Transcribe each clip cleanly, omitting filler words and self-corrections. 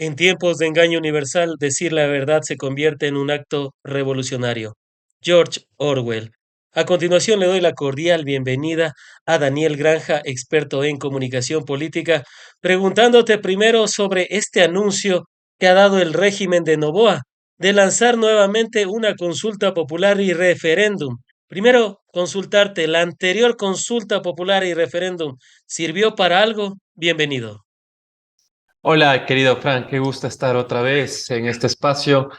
En tiempos de engaño universal, decir la verdad se convierte en un acto revolucionario. George Orwell. A continuación le doy la cordial bienvenida a Daniel Granja, experto en comunicación política, preguntándote primero sobre este anuncio que ha dado el régimen de Noboa de lanzar nuevamente una consulta popular y referéndum. Primero, consultarte, ¿la anterior consulta popular y referéndum sirvió para algo? Bienvenido. Hola, querido Frank, qué gusto estar otra vez en este espacio.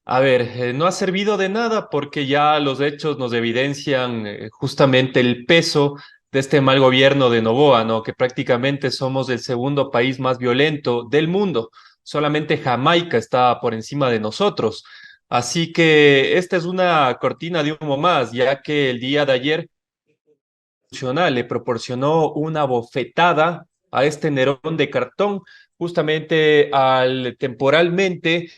A ver, no ha servido de nada porque ya los hechos nos evidencian justamente el peso de este mal gobierno de Noboa, ¿no? Que prácticamente somos el segundo país más violento del mundo. Solamente Jamaica está por encima de nosotros. Así que esta es una cortina de humo más, ya que el día de ayer le proporcionó una bofetada a este Nerón de cartón, justamente al temporalmente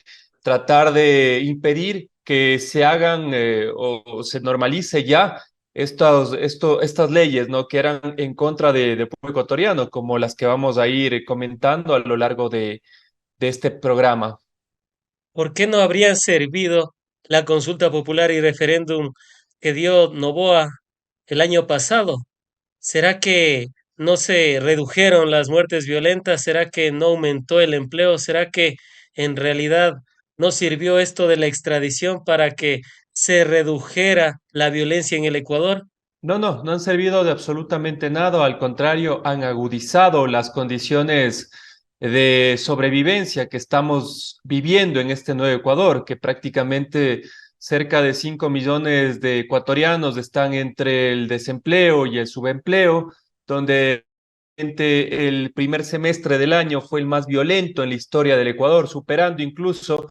tratar de impedir que se hagan o se normalice ya estas leyes, ¿no? Que eran en contra del pueblo ecuatoriano, como las que vamos a ir comentando a lo largo de este programa. ¿Por qué no habrían servido la consulta popular y referéndum que dio Noboa el año pasado? ¿Será que no se redujeron las muertes violentas? ¿Será que no aumentó el empleo? ¿Será que en realidad no sirvió esto de la extradición para que se redujera la violencia en el Ecuador? No, no, no han servido de absolutamente nada, al contrario, han agudizado las condiciones de sobrevivencia que estamos viviendo en este nuevo Ecuador, que prácticamente cerca de 5 millones de ecuatorianos están entre el desempleo y el subempleo, donde el primer semestre del año fue el más violento en la historia del Ecuador, superando incluso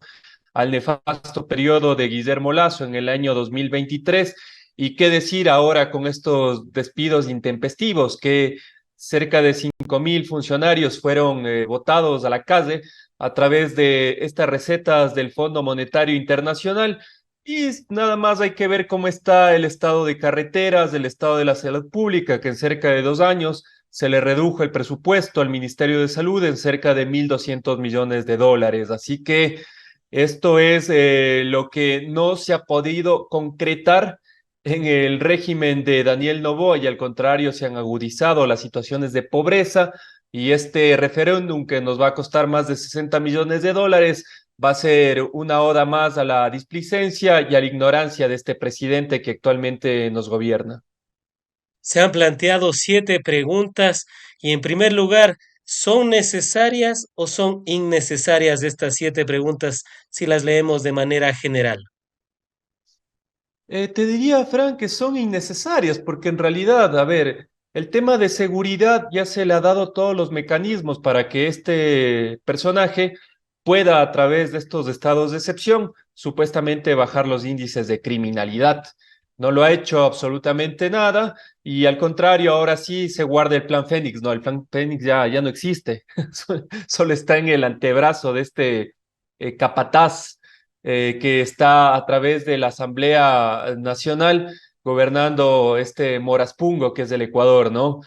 al nefasto periodo de Guillermo Lasso en el año 2023. ¿Y qué decir ahora con estos despidos intempestivos que cerca de 5.000 funcionarios fueron votados a la calle a través de estas recetas del Fondo Monetario Internacional? Y nada más hay que ver cómo está el estado de carreteras, el estado de la salud pública, que en cerca de 2 años se le redujo el presupuesto al Ministerio de Salud en cerca de 1.200 millones de dólares. Así que esto es lo que no se ha podido concretar en el régimen de Daniel Noboa y al contrario se han agudizado las situaciones de pobreza y este referéndum que nos va a costar más de 60 millones de dólares va a ser una oda más a la displicencia y a la ignorancia de este presidente que actualmente nos gobierna. Se han planteado 7 preguntas y en primer lugar, ¿son necesarias o son innecesarias estas 7 preguntas si las leemos de manera general? Te diría, Frank, que son innecesarias porque en realidad, a ver, el tema de seguridad ya se le ha dado todos los mecanismos para que este personaje pueda, a través de estos estados de excepción, supuestamente bajar los índices de criminalidad. No lo ha hecho absolutamente nada y al contrario, ahora sí se guarda el plan Fénix. No, el plan Fénix ya no existe, solo está en el antebrazo de este capataz que está a través de la Asamblea Nacional gobernando este Moraspungo, que es del Ecuador, ¿no?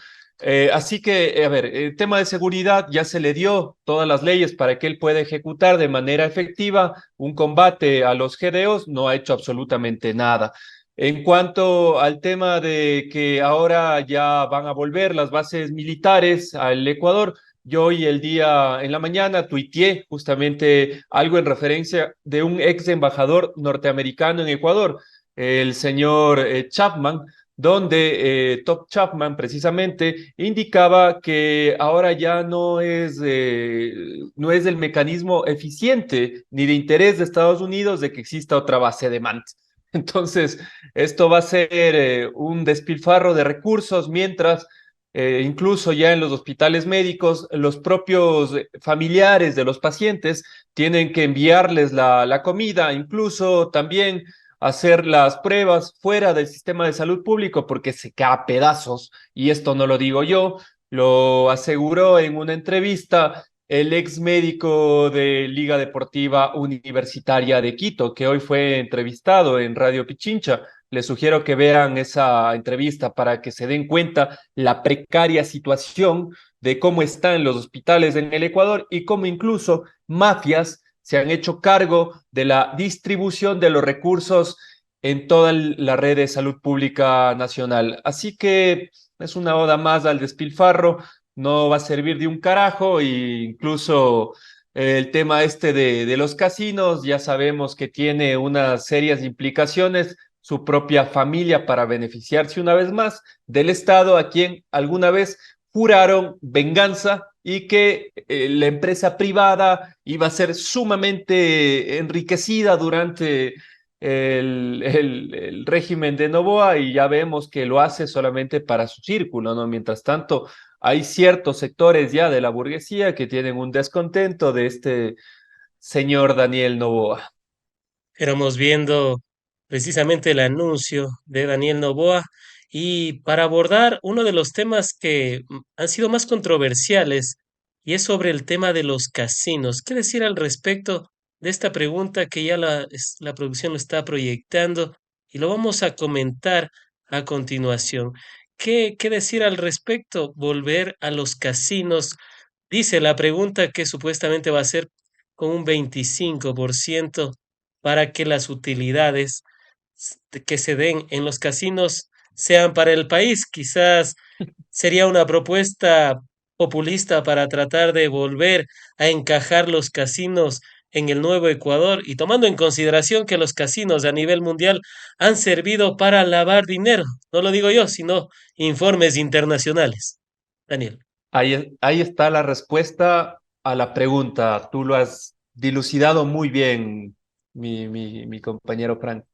Así que, a ver, el tema de seguridad ya se le dio todas las leyes para que él pueda ejecutar de manera efectiva un combate a los GDOs, no ha hecho absolutamente nada. En cuanto al tema de que ahora ya van a volver las bases militares al Ecuador, yo hoy el día en la mañana tuiteé justamente algo en referencia de un ex embajador norteamericano en Ecuador, el señor Chapman, donde Top Chapman precisamente indicaba que ahora ya no es el mecanismo eficiente ni de interés de Estados Unidos de que exista otra base de Mant. Entonces, esto va a ser un despilfarro de recursos mientras incluso ya en los hospitales médicos, los propios familiares de los pacientes tienen que enviarles la comida, incluso también hacer las pruebas fuera del sistema de salud público porque se cae a pedazos. Y esto no lo digo yo, lo aseguró en una entrevista el ex médico de Liga Deportiva Universitaria de Quito, que hoy fue entrevistado en Radio Pichincha. Les sugiero que vean esa entrevista para que se den cuenta la precaria situación de cómo están los hospitales en el Ecuador y cómo incluso mafias se han hecho cargo de la distribución de los recursos en toda la red de salud pública nacional. Así que es una oda más al despilfarro, no va a servir de un carajo e incluso el tema este de los casinos, ya sabemos que tiene unas serias implicaciones, su propia familia para beneficiarse una vez más del Estado a quien alguna vez juraron venganza y que la empresa privada iba a ser sumamente enriquecida durante el régimen de Noboa y ya vemos que lo hace solamente para su círculo, ¿no? Mientras tanto, hay ciertos sectores ya de la burguesía que tienen un descontento de este señor Daniel Noboa. Éramos viendo precisamente el anuncio de Daniel Noboa y para abordar uno de los temas que han sido más controversiales y es sobre el tema de los casinos. ¿Qué decir al respecto de esta pregunta que ya la producción lo está proyectando y lo vamos a comentar a continuación? ¿Qué decir al respecto? Volver a los casinos. Dice la pregunta que supuestamente va a ser con un 25% para que las utilidades que se den en los casinos sean para el país. Quizás sería una propuesta populista para tratar de volver a encajar los casinos en el nuevo Ecuador y tomando en consideración que los casinos a nivel mundial han servido para lavar dinero. No lo digo yo, sino informes internacionales. Daniel. Ahí está la respuesta a la pregunta. Tú lo has dilucidado muy bien, mi compañero Frank.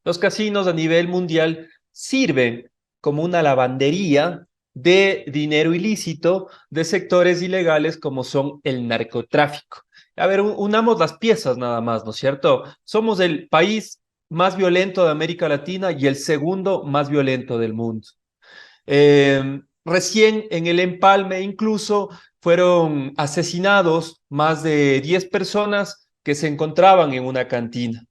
Los casinos a nivel mundial sirven como una lavandería de dinero ilícito de sectores ilegales como son el narcotráfico. A ver, unamos las piezas nada más, ¿no es cierto? Somos el país más violento de América Latina y el segundo más violento del mundo. Recién en el empalme incluso fueron asesinados más de 10 personas que se encontraban en una cantina.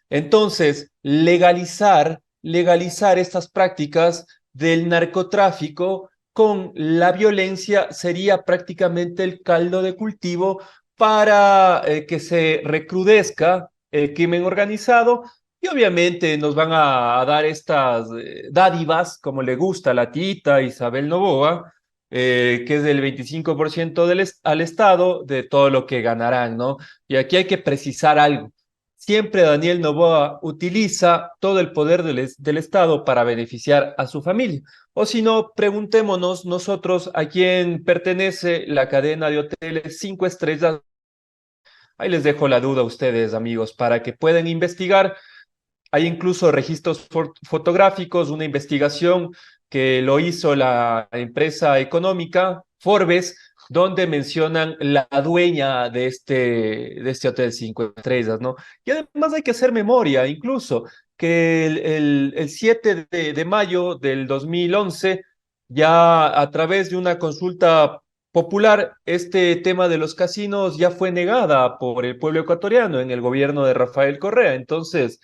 Entonces, legalizar estas prácticas del narcotráfico con la violencia sería prácticamente el caldo de cultivo para que se recrudezca el crimen organizado y obviamente nos van a dar estas dádivas, como le gusta a la tita Isabel Noboa, que es del 25% al Estado de todo lo que ganarán, ¿no? Y aquí hay que precisar algo. Siempre Daniel Noboa utiliza todo el poder del Estado para beneficiar a su familia. O si no, preguntémonos nosotros a quién pertenece la cadena de hoteles 5 estrellas. Ahí les dejo la duda a ustedes, amigos, para que puedan investigar. Hay incluso registros fotográficos, una investigación que lo hizo la empresa económica Forbes, donde mencionan la dueña de este hotel 5 estrellas, ¿no? Y además hay que hacer memoria, incluso, que el 7 de mayo del 2011, ya a través de una consulta popular, este tema de los casinos ya fue negada por el pueblo ecuatoriano en el gobierno de Rafael Correa. Entonces,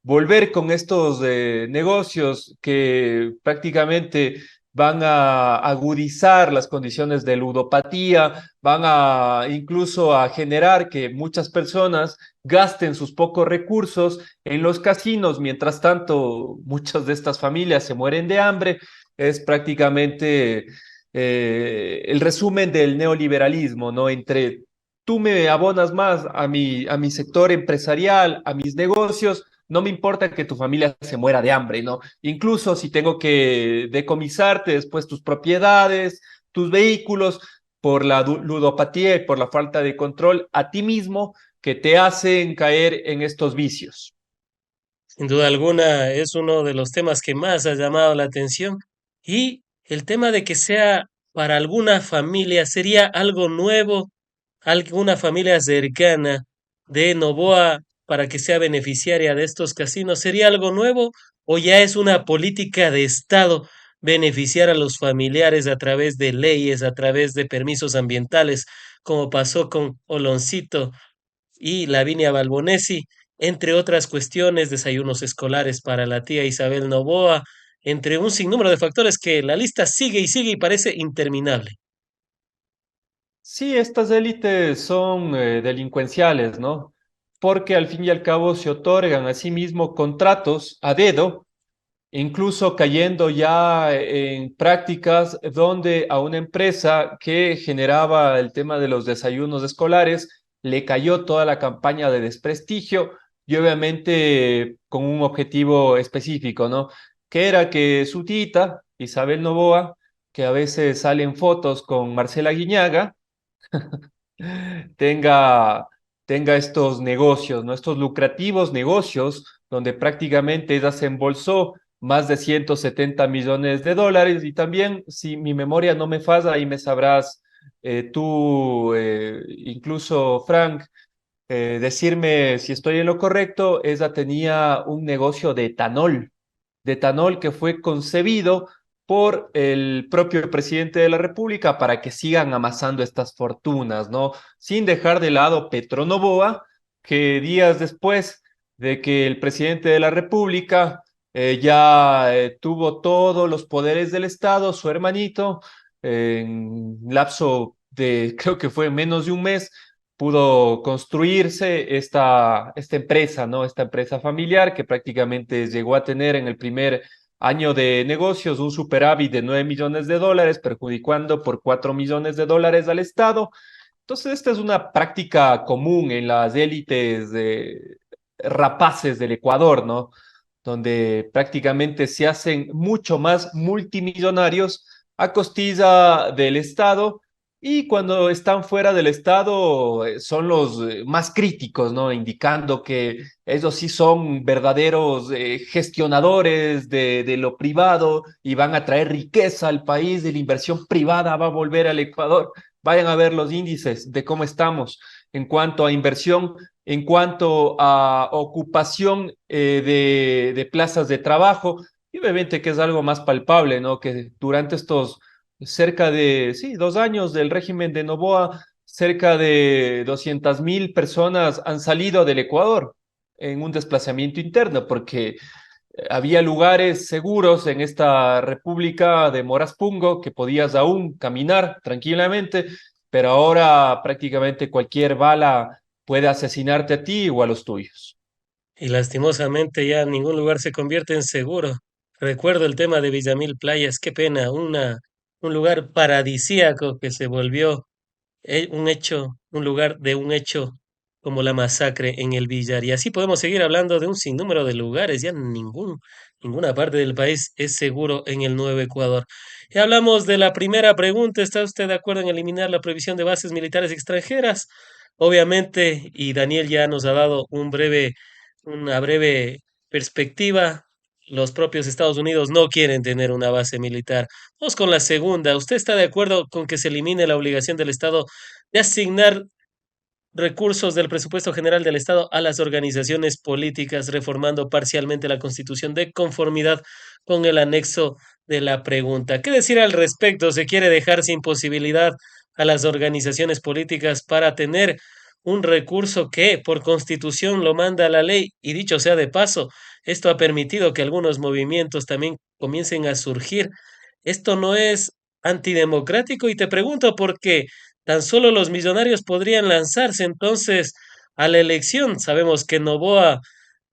volver con estos negocios que prácticamente van a agudizar las condiciones de ludopatía, van a incluso a generar que muchas personas gasten sus pocos recursos en los casinos, mientras tanto muchas de estas familias se mueren de hambre, es prácticamente el resumen del neoliberalismo, ¿no? Entre tú me abonas más a mi sector empresarial, a mis negocios, no me importa que tu familia se muera de hambre, ¿no? Incluso si tengo que decomisarte después tus propiedades, tus vehículos, por la ludopatía y por la falta de control a ti mismo que te hacen caer en estos vicios. Sin duda alguna es uno de los temas que más ha llamado la atención y el tema de que sea para alguna familia sería algo nuevo, alguna familia cercana de Noboa para que sea beneficiaria de estos casinos, ¿sería algo nuevo o ya es una política de Estado beneficiar a los familiares a través de leyes, a través de permisos ambientales, como pasó con Oloncito y Lavinia Balbonesi? entre otras cuestiones, desayunos escolares para la tía Isabel Noboa, entre un sinnúmero de factores que la lista sigue y sigue y parece interminable. Sí, estas élites son delincuenciales, ¿no? Porque al fin y al cabo se otorgan a sí mismos contratos a dedo, incluso cayendo ya en prácticas donde a una empresa que generaba el tema de los desayunos escolares le cayó toda la campaña de desprestigio y obviamente con un objetivo específico, ¿no? Que era que su tita, Isabel Noboa, que a veces salen fotos con Marcela Guiñaga, tenga, tenga estos negocios, ¿no? Estos lucrativos negocios donde prácticamente ella se embolsó más de 170 millones de dólares y también, si mi memoria no me falla, ahí me sabrás tú, incluso Frank, decirme si estoy en lo correcto, ella tenía un negocio de etanol que fue concebido por el propio presidente de la República para que sigan amasando estas fortunas, ¿no? Sin dejar de lado Petronovoa, que días después de que el presidente de la República ya tuvo todos los poderes del Estado, su hermanito, en lapso de, creo que fue menos de un mes, pudo construirse esta empresa, ¿no? Esta empresa familiar que prácticamente llegó a tener en el primer año de negocios un superávit de 9 millones de dólares, perjudicando por 4 millones de dólares al Estado. Entonces, esta es una práctica común en las élites rapaces del Ecuador, ¿no? Donde prácticamente se hacen mucho más multimillonarios a costilla del Estado y cuando están fuera del Estado son los más críticos, ¿no? Indicando que ellos sí son verdaderos gestionadores de lo privado y van a traer riqueza al país, de la inversión privada va a volver al Ecuador. Vayan a ver los índices de cómo estamos en cuanto a inversión, en cuanto a ocupación de plazas de trabajo, y obviamente que es algo más palpable, ¿no? Que durante estos cerca de, sí, 2 años del régimen de Noboa, cerca de 200.000 personas han salido del Ecuador en un desplazamiento interno, porque había lugares seguros en esta república de Moraspungo que podías aún caminar tranquilamente, pero ahora prácticamente cualquier bala puede asesinarte a ti o a los tuyos. Y lastimosamente ya ningún lugar se convierte en seguro. Recuerdo el tema de Villamil Playas, qué pena, un lugar paradisíaco que se volvió un hecho, un lugar de un hecho como la masacre en el Villar. Y así podemos seguir hablando de un sinnúmero de lugares, ya ninguna parte del país es seguro en el Nuevo Ecuador. Y hablamos de la primera pregunta, ¿está usted de acuerdo en eliminar la prohibición de bases militares extranjeras? Obviamente, y Daniel ya nos ha dado una breve perspectiva. Los propios Estados Unidos no quieren tener una base militar. Vamos con la segunda. ¿Usted está de acuerdo con que se elimine la obligación del Estado de asignar recursos del presupuesto general del Estado a las organizaciones políticas, reformando parcialmente la Constitución de conformidad con el anexo de la pregunta? ¿Qué decir al respecto? ¿Se quiere dejar sin posibilidad a las organizaciones políticas para tener un recurso que por Constitución lo manda la ley? Y dicho sea de paso, esto ha permitido que algunos movimientos también comiencen a surgir. Esto no es antidemocrático y te pregunto por qué. Tan solo los millonarios podrían lanzarse entonces a la elección. Sabemos que Noboa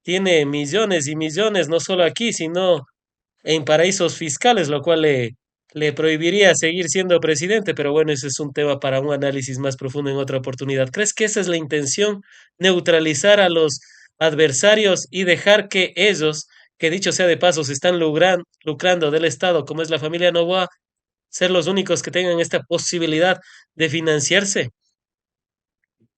tiene millones y millones, no solo aquí, sino en paraísos fiscales, lo cual le prohibiría seguir siendo presidente, pero bueno, ese es un tema para un análisis más profundo en otra oportunidad. ¿Crees que esa es la intención? Neutralizar a los adversarios y dejar que ellos, que dicho sea de paso, se están lucrando del Estado, como es la familia Noboa, ser los únicos que tengan esta posibilidad de financiarse.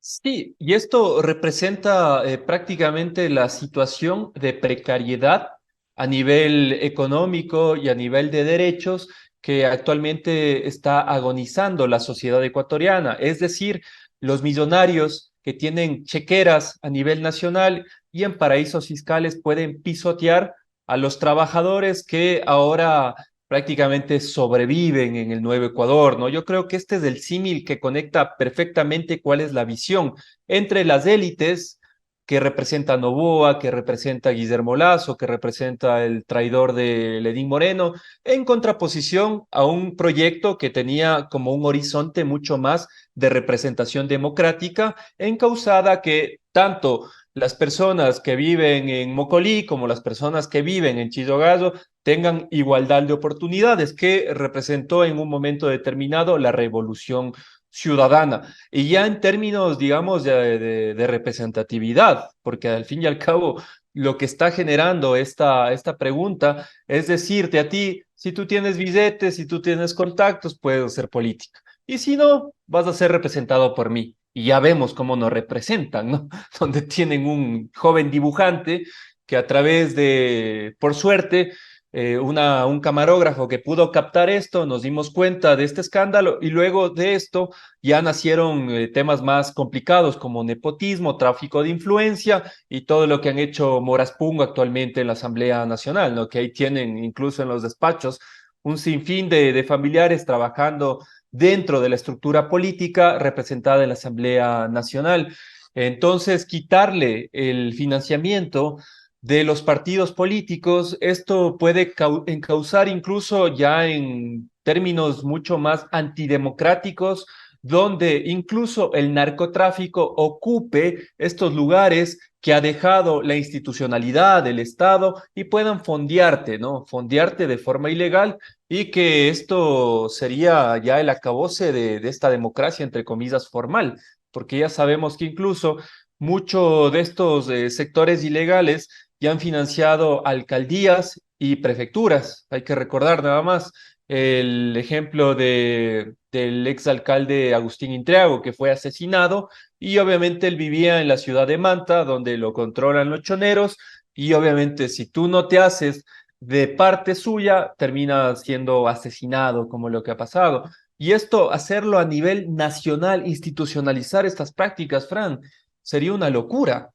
Sí, y esto representa prácticamente la situación de precariedad a nivel económico y a nivel de derechos que actualmente está agonizando la sociedad ecuatoriana. Es decir, los millonarios que tienen chequeras a nivel nacional y en paraísos fiscales pueden pisotear a los trabajadores que ahora prácticamente sobreviven en el Nuevo Ecuador, ¿no? Yo creo que este es el símil que conecta perfectamente cuál es la visión entre las élites que representa a Noboa, que representa a Guillermo Lasso, que representa el traidor de Ledín Moreno, en contraposición a un proyecto que tenía como un horizonte mucho más de representación democrática, encausada que tanto las personas que viven en Mocolí como las personas que viven en Chillogallo tengan igualdad de oportunidades, que representó en un momento determinado la revolución ciudadana. Y ya en términos, digamos, de representatividad, porque al fin y al cabo lo que está generando esta pregunta es decirte a ti, si tú tienes billetes, si tú tienes contactos, puedes hacer política. Y si no, vas a ser representado por mí. Y ya vemos cómo nos representan, ¿no? Donde tienen un joven dibujante que a través de, por suerte, un camarógrafo que pudo captar esto, nos dimos cuenta de este escándalo y luego de esto ya nacieron temas más complicados como nepotismo, tráfico de influencia y todo lo que han hecho Moraspung actualmente en la Asamblea Nacional, ¿no? Que ahí tienen incluso en los despachos un sinfín de familiares trabajando dentro de la estructura política representada en la Asamblea Nacional. Entonces, quitarle el financiamiento de los partidos políticos, esto puede encauzar incluso ya en términos mucho más antidemocráticos, donde incluso el narcotráfico ocupe estos lugares que ha dejado la institucionalidad del Estado y puedan fondearte, ¿no? Fondearte de forma ilegal y que esto sería ya el acabose de esta democracia, entre comillas, formal, porque ya sabemos que incluso muchos de estos sectores ilegales ya han financiado alcaldías y prefecturas. Hay que recordar nada más el ejemplo del exalcalde Agustín Intriago, que fue asesinado y obviamente él vivía en la ciudad de Manta, donde lo controlan los choneros y obviamente si tú no te haces de parte suya, termina siendo asesinado, como lo que ha pasado. Y esto, hacerlo a nivel nacional, institucionalizar estas prácticas, Fran, sería una locura,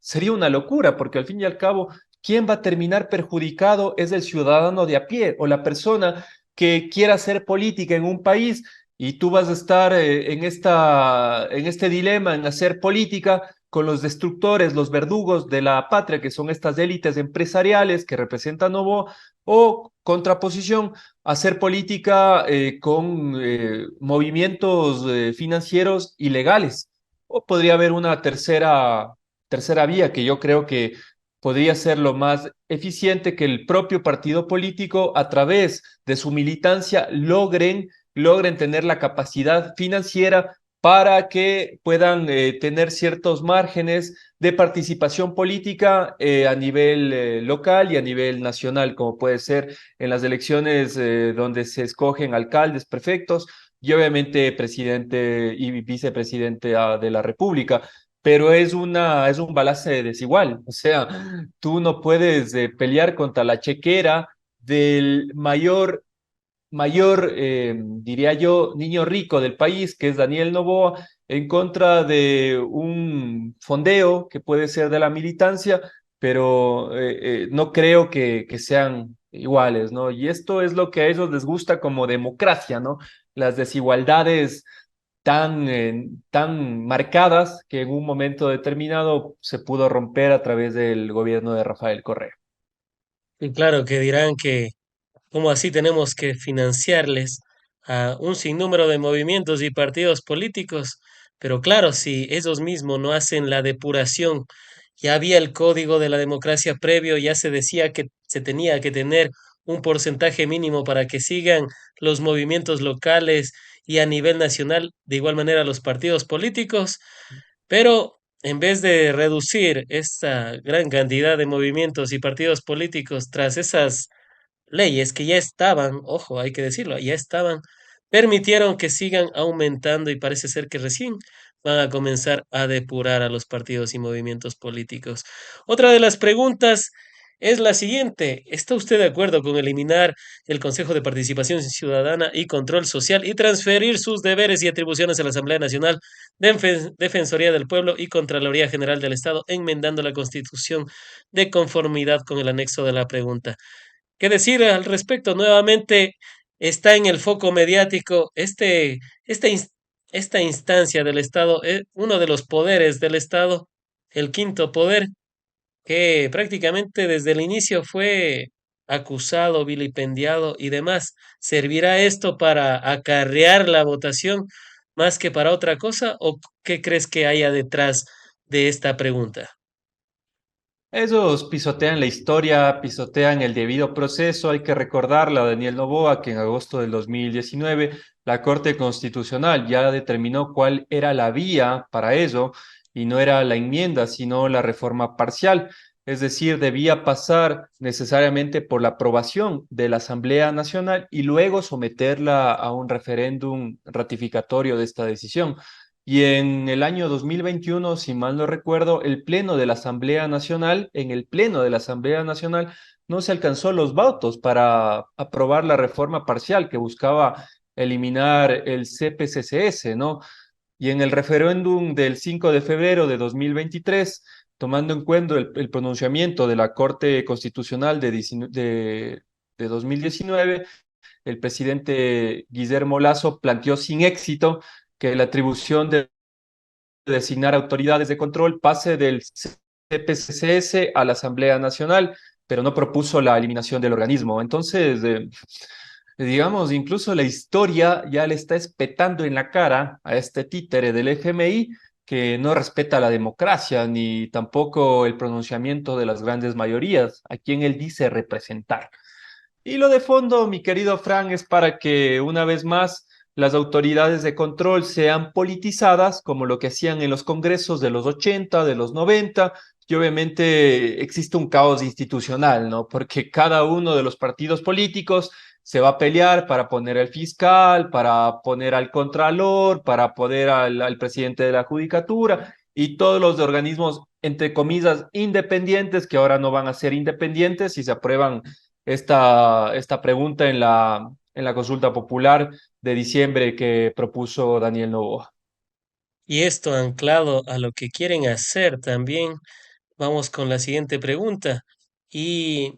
porque al fin y al cabo, ¿quién va a terminar perjudicado es el ciudadano de a pie o la persona que quiera hacer política en un país y tú vas a estar en este dilema, en hacer política con los destructores, los verdugos de la patria, que son estas élites empresariales que representan Novo, o contraposición, hacer política con movimientos financieros ilegales. O podría haber una tercera vía que yo creo que podría ser lo más eficiente, que el propio partido político a través de su militancia logren tener la capacidad financiera para que puedan tener ciertos márgenes de participación política a nivel local y a nivel nacional, como puede ser en las elecciones donde se escogen alcaldes, prefectos y obviamente presidente y vicepresidente de la República. Pero es un balance desigual, o sea, tú no puedes pelear contra la chequera del mayor, diría yo, niño rico del país, que es Daniel Noboa, en contra de un fondeo que puede ser de la militancia, pero no creo que sean iguales, ¿no? Y esto es lo que a ellos les gusta como democracia, ¿no? Las desigualdades tan marcadas que en un momento determinado se pudo romper a través del gobierno de Rafael Correa. Y claro que dirán que cómo así tenemos que financiarles a un sinnúmero de movimientos y partidos políticos. Pero claro, si ellos mismos no hacen la depuración, ya había el código de la democracia previo, ya se decía que se tenía que tener un porcentaje mínimo para que sigan los movimientos locales y a nivel nacional, de igual manera los partidos políticos, pero en vez de reducir esta gran cantidad de movimientos y partidos políticos tras esas leyes que ya estaban, ojo, hay que decirlo, ya estaban, permitieron que sigan aumentando y parece ser que recién van a comenzar a depurar a los partidos y movimientos políticos. Otra de las preguntas es la siguiente. ¿Está usted de acuerdo con eliminar el Consejo de Participación Ciudadana y Control Social y transferir sus deberes y atribuciones a la Asamblea Nacional, Defensoría del Pueblo y Contraloría General del Estado, enmendando la Constitución de conformidad con el anexo de la pregunta? ¿Qué decir al respecto? Nuevamente está en el foco mediático esta instancia del Estado, uno de los poderes del Estado, el quinto poder. que prácticamente desde el inicio fue acusado, vilipendiado y demás. ¿Servirá esto para acarrear la votación más que para otra cosa? ¿O qué crees que haya detrás de esta pregunta? Esos pisotean la historia, pisotean el debido proceso. Hay que recordarle a Daniel Noboa que en agosto del 2019 la Corte Constitucional ya determinó cuál era la vía para eso y no era la enmienda, sino la reforma parcial. Es decir, debía pasar necesariamente por la aprobación de la Asamblea Nacional y luego someterla a un referéndum ratificatorio de esta decisión. Y en el año 2021, si mal no recuerdo, el Pleno de la Asamblea Nacional, en el Pleno de la Asamblea Nacional, no se alcanzó los votos para aprobar la reforma parcial que buscaba eliminar el CPCCS, ¿no? Y en el referéndum del 5 de febrero de 2023, tomando en cuenta el pronunciamiento de la Corte Constitucional de 2019, el presidente Guillermo Lasso planteó sin éxito que la atribución de designar autoridades de control pase del CPCS a la Asamblea Nacional, pero no propuso la eliminación del organismo. Entonces, digamos, incluso la historia ya le está espetando en la cara a este títere del FMI que no respeta la democracia ni tampoco el pronunciamiento de las grandes mayorías, a quien él dice representar. Y lo de fondo, mi querido Fran, es para que una vez más las autoridades de control sean politizadas, como lo que hacían en los congresos de los 80, de los 90, y obviamente existe un caos institucional, ¿no? Porque cada uno de los partidos políticos se va a pelear para poner al fiscal, para poner al contralor, para poner al presidente de la judicatura y todos los organismos, entre comillas, independientes, que ahora no van a ser independientes si se aprueban esta pregunta en la consulta popular de diciembre que propuso Daniel Noboa. Y esto anclado a lo que quieren hacer también. Vamos con la siguiente pregunta. Y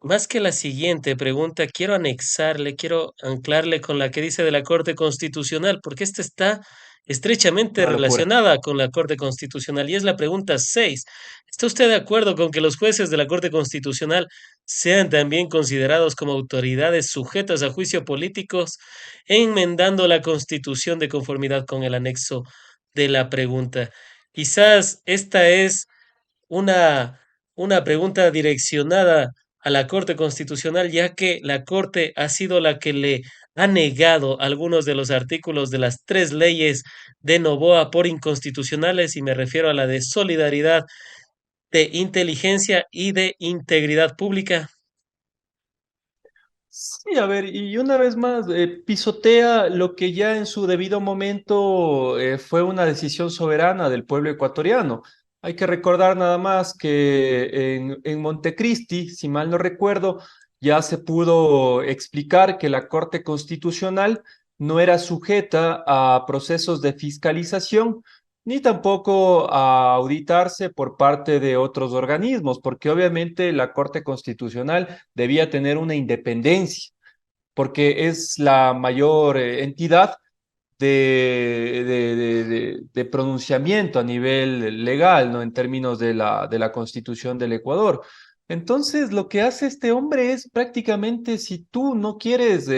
más que la siguiente pregunta, quiero anexarle, quiero anclarle con la que dice de la Corte Constitucional, porque esta está estrechamente Una locura. relacionada con la Corte Constitucional y es la pregunta 6. ¿Está usted de acuerdo con que los jueces de la Corte Constitucional sean también considerados como autoridades sujetas a juicio políticos, enmendando la Constitución de conformidad con el anexo de la pregunta? Quizás esta es una, una pregunta direccionada a la Corte Constitucional, ya que la Corte ha sido la que le ha negado algunos de los artículos de las tres leyes de Noboa por inconstitucionales, y me refiero a la de solidaridad, de inteligencia y de integridad pública. Sí, a ver, y una vez más, pisotea lo que ya en su debido momento fue una decisión soberana del pueblo ecuatoriano. Hay que recordar nada más que en Montecristi, si mal no recuerdo, ya se pudo explicar que la Corte Constitucional no era sujeta a procesos de fiscalización ni tampoco a auditarse por parte de otros organismos, porque obviamente la Corte Constitucional debía tener una independencia, porque es la mayor entidad de pronunciamiento a nivel legal, ¿no? En términos de la Constitución del Ecuador. Entonces, lo que hace este hombre es prácticamente, si tú no quieres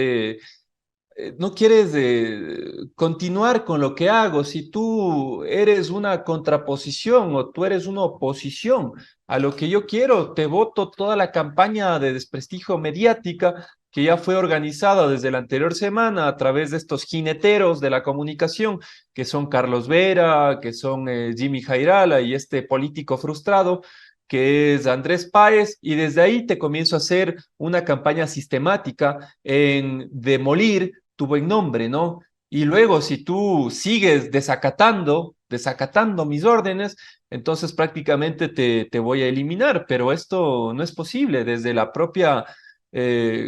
continuar con lo que hago, si tú eres una contraposición o tú eres una oposición a lo que yo quiero, te voto toda la campaña de desprestigio mediática que ya fue organizada desde la anterior semana a través de estos jineteros de la comunicación, que son Carlos Vera, que son Jimmy Jairala y este político frustrado que es Andrés Páez, y desde ahí te comienzo a hacer una campaña sistemática en demolir tu buen nombre, ¿no? Y luego, si tú sigues desacatando mis órdenes, entonces prácticamente te voy a eliminar, pero esto no es posible desde la propia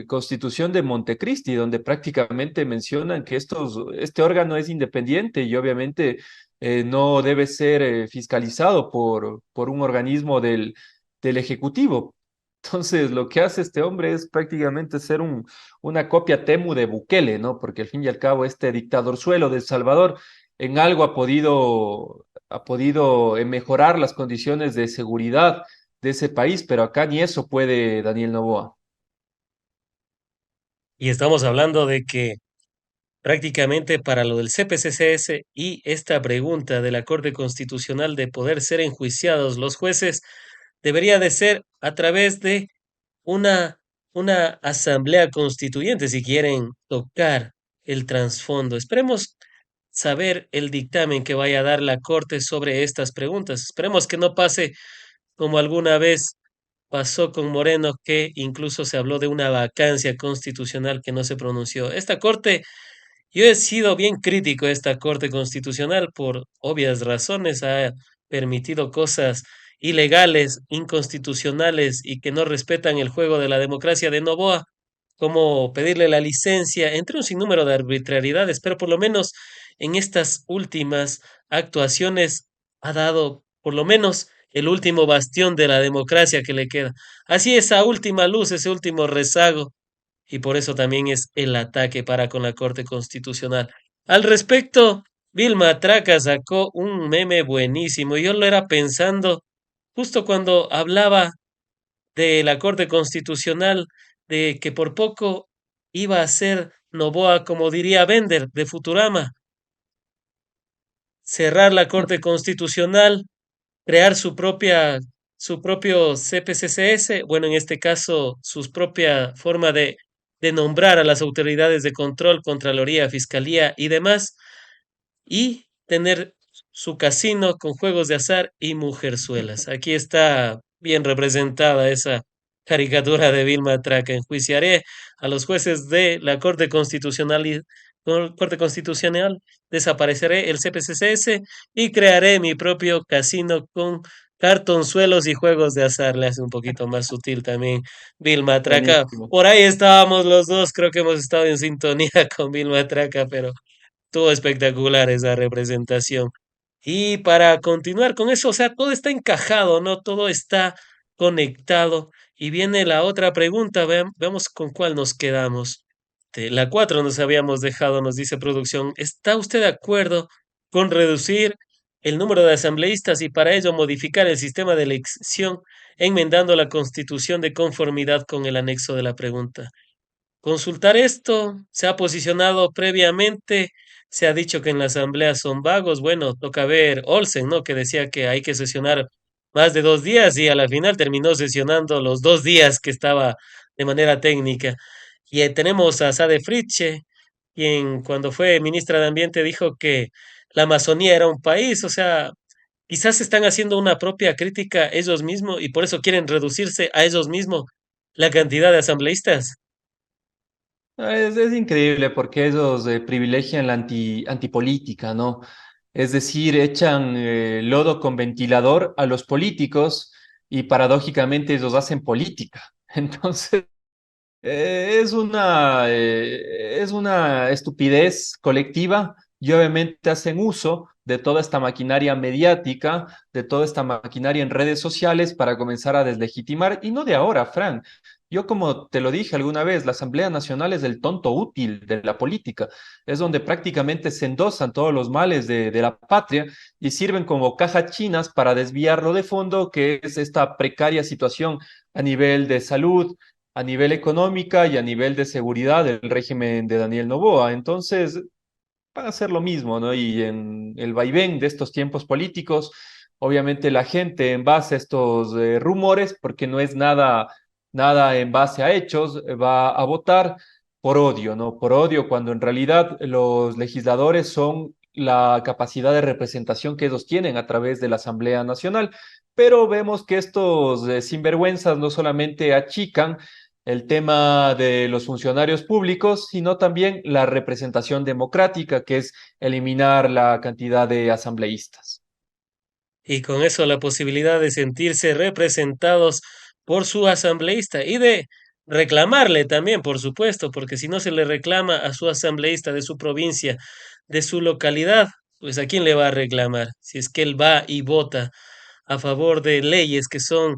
Constitución de Montecristi, donde prácticamente mencionan que este órgano es independiente y obviamente no debe ser fiscalizado por un organismo del Ejecutivo. Entonces, lo que hace este hombre es prácticamente ser una copia Temu de Bukele, ¿no? Porque al fin y al cabo este dictador suelo de El Salvador en algo ha podido mejorar las condiciones de seguridad de ese país, pero acá ni eso puede Daniel Noboa. Y estamos hablando de que prácticamente para lo del CPCCS y esta pregunta de la Corte Constitucional de poder ser enjuiciados los jueces debería de ser a través de una, una asamblea constituyente si quieren tocar el trasfondo. Esperemos saber el dictamen que vaya a dar la Corte sobre estas preguntas. Esperemos que no pase como alguna vez pasó con Moreno, que incluso se habló de una vacancia constitucional que no se pronunció. Esta Corte, yo he sido bien crítico de esta Corte Constitucional por obvias razones, ha permitido cosas ilegales, inconstitucionales y que no respetan el juego de la democracia de Noboa, como pedirle la licencia, entre un sinnúmero de arbitrariedades, pero por lo menos en estas últimas actuaciones ha dado por lo menos el último bastión de la democracia que le queda. Así esa última luz, ese último rezago, y por eso también es el ataque para con la Corte Constitucional. Al respecto, Vilma Traca sacó un meme buenísimo. Yo lo era pensando justo cuando hablaba de la Corte Constitucional, de que por poco iba a ser Noboa, como diría Bender, de Futurama, cerrar la Corte Constitucional, crear su propio CPCCS, bueno, en este caso, su propia forma de nombrar a las autoridades de control, Contraloría, Fiscalía y demás, y tener su casino con juegos de azar y mujerzuelas. Aquí está bien representada esa caricatura de Vilma Traca. Enjuiciaré a los jueces de la Corte Constitucional, desapareceré el CPCCS y crearé mi propio casino con cartonzuelos y juegos de azar. Le hace un poquito más sutil también Vilma Traca. Buenísimo. Por ahí estábamos los dos, creo que hemos estado en sintonía con Vilma Traca, pero estuvo espectacular esa representación. Y para continuar con eso, o sea, todo está encajado, ¿no? Todo está conectado. Y viene la otra pregunta, veamos con cuál nos quedamos. La 4 nos habíamos dejado, nos dice producción. ¿Está usted de acuerdo con reducir el número de asambleístas y para ello modificar el sistema de elección, enmendando la constitución de conformidad con el anexo de la pregunta? Consultar esto, se ha posicionado previamente, se ha dicho que en la asamblea son vagos, bueno, toca ver Olsen, ¿no? Que decía que hay que sesionar más de 2 días y a la final terminó sesionando los 2 días que estaba de manera técnica. Y tenemos a Sade Fritzsche, quien cuando fue ministra de Ambiente dijo que la Amazonía era un país, o sea, quizás están haciendo una propia crítica ellos mismos y por eso quieren reducirse a ellos mismos la cantidad de asambleístas. Es increíble porque ellos privilegian la antipolítica, ¿no? Es decir, echan lodo con ventilador a los políticos y paradójicamente ellos hacen política. Entonces, es una estupidez colectiva y obviamente hacen uso de toda esta maquinaria mediática, de toda esta maquinaria en redes sociales para comenzar a deslegitimar, y no de ahora, Fran. Yo como te lo dije alguna vez, la Asamblea Nacional es el tonto útil de la política, es donde prácticamente se endosan todos los males de la patria y sirven como cajas chinas para desviarlo de fondo, que es esta precaria situación a nivel de salud, a nivel económica y a nivel de seguridad del régimen de Daniel Noboa. Entonces, van a hacer lo mismo, ¿no? Y en el vaivén de estos tiempos políticos, obviamente la gente en base a estos rumores, porque no es nada en base a hechos, va a votar por odio, ¿no? Por odio, cuando en realidad los legisladores son la capacidad de representación que ellos tienen a través de la Asamblea Nacional. Pero vemos que estos sinvergüenzas no solamente achican el tema de los funcionarios públicos, sino también la representación democrática, que es eliminar la cantidad de asambleístas. Y con eso la posibilidad de sentirse representados por su asambleísta y de reclamarle también, por supuesto, porque si no se le reclama a su asambleísta de su provincia, de su localidad, pues ¿a quién le va a reclamar? Si es que él va y vota a favor de leyes que son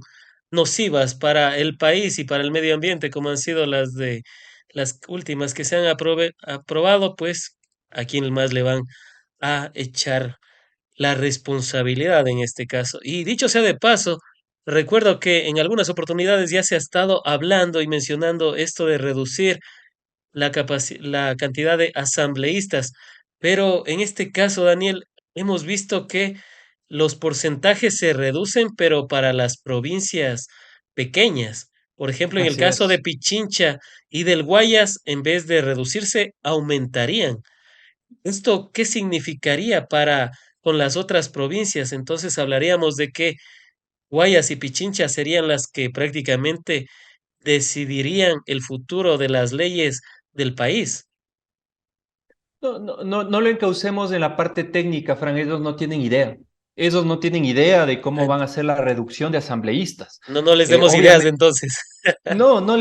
nocivas para el país y para el medio ambiente, como han sido las de las últimas que se han aprobado, pues ¿a quién más le van a echar la responsabilidad en este caso? Y dicho sea de paso, Recuerdo que en algunas oportunidades ya se ha estado hablando y mencionando esto de reducir la cantidad de asambleístas, pero en este caso, Daniel, hemos visto que los porcentajes se reducen, pero para las provincias pequeñas. Por ejemplo, en el Así caso de es. Pichincha y del Guayas, en vez de reducirse, aumentarían. ¿Esto qué significaría para con las otras provincias? Entonces hablaríamos de que Guayas y Pichincha serían las que prácticamente decidirían el futuro de las leyes del país. No lo encaucemos en la parte técnica, Fran, ellos no tienen idea. Ellos no tienen idea de cómo van a hacer la reducción de asambleístas. No, no les demos ideas Obviamente, entonces. no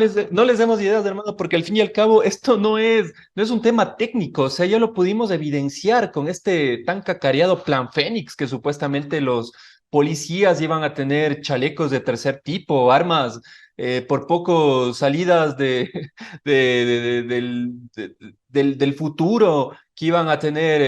les demos ideas, hermano, porque al fin y al cabo esto no es un tema técnico, o sea, ya lo pudimos evidenciar con este tan cacareado Plan Fénix, que supuestamente los policías iban a tener chalecos de tercer tipo, armas por poco salidas del futuro, que iban a tener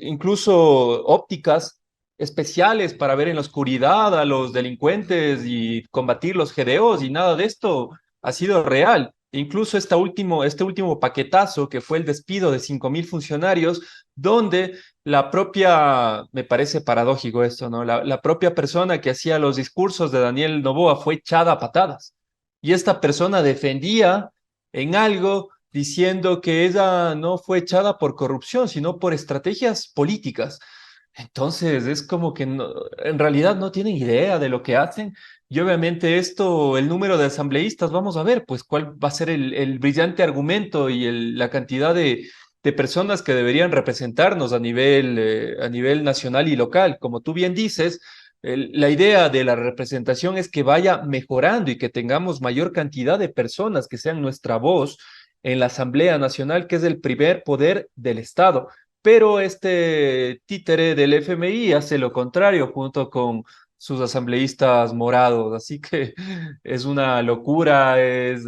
incluso ópticas especiales para ver en la oscuridad a los delincuentes y combatir los GDOs y nada de esto ha sido real. Incluso este último paquetazo que fue el despido de 5.000 funcionarios, donde me parece paradójico esto, ¿no? La propia persona que hacía los discursos de Daniel Noboa fue echada a patadas. Y esta persona defendía en algo diciendo que ella no fue echada por corrupción, sino por estrategias políticas. Entonces, es como que en realidad no tienen idea de lo que hacen. Y obviamente esto, el número de asambleístas, vamos a ver, pues cuál va a ser el brillante argumento y la cantidad de personas que deberían representarnos a nivel nacional y local. Como tú bien dices, la idea de la representación es que vaya mejorando y que tengamos mayor cantidad de personas que sean nuestra voz en la Asamblea Nacional, que es el primer poder del Estado. Pero este títere del FMI hace lo contrario junto con sus asambleístas morados, así que es una locura, es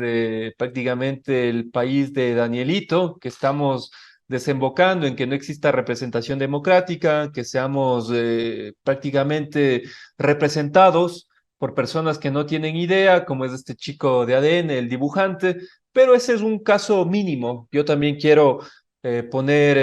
prácticamente el país de Danielito, que estamos desembocando en que no exista representación democrática, que seamos prácticamente representados por personas que no tienen idea, como es este chico de ADN, el dibujante, pero ese es un caso mínimo. Yo también quiero poner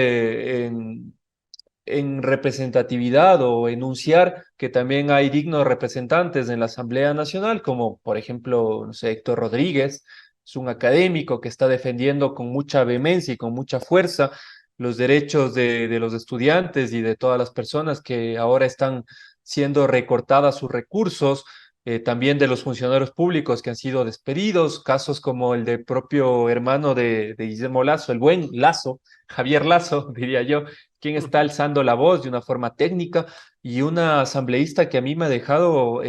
en representatividad o enunciar que también hay dignos representantes en la Asamblea Nacional, como por ejemplo, no sé, Héctor Rodríguez, es un académico que está defendiendo con mucha vehemencia y con mucha fuerza los derechos de los estudiantes y de todas las personas que ahora están siendo recortadas sus recursos, también de los funcionarios públicos que han sido despedidos, casos como el del propio hermano de Guillermo Lazo, el buen Lazo, Javier Lazo, diría yo, quien está alzando la voz de una forma técnica, y una asambleísta que a mí me ha dejado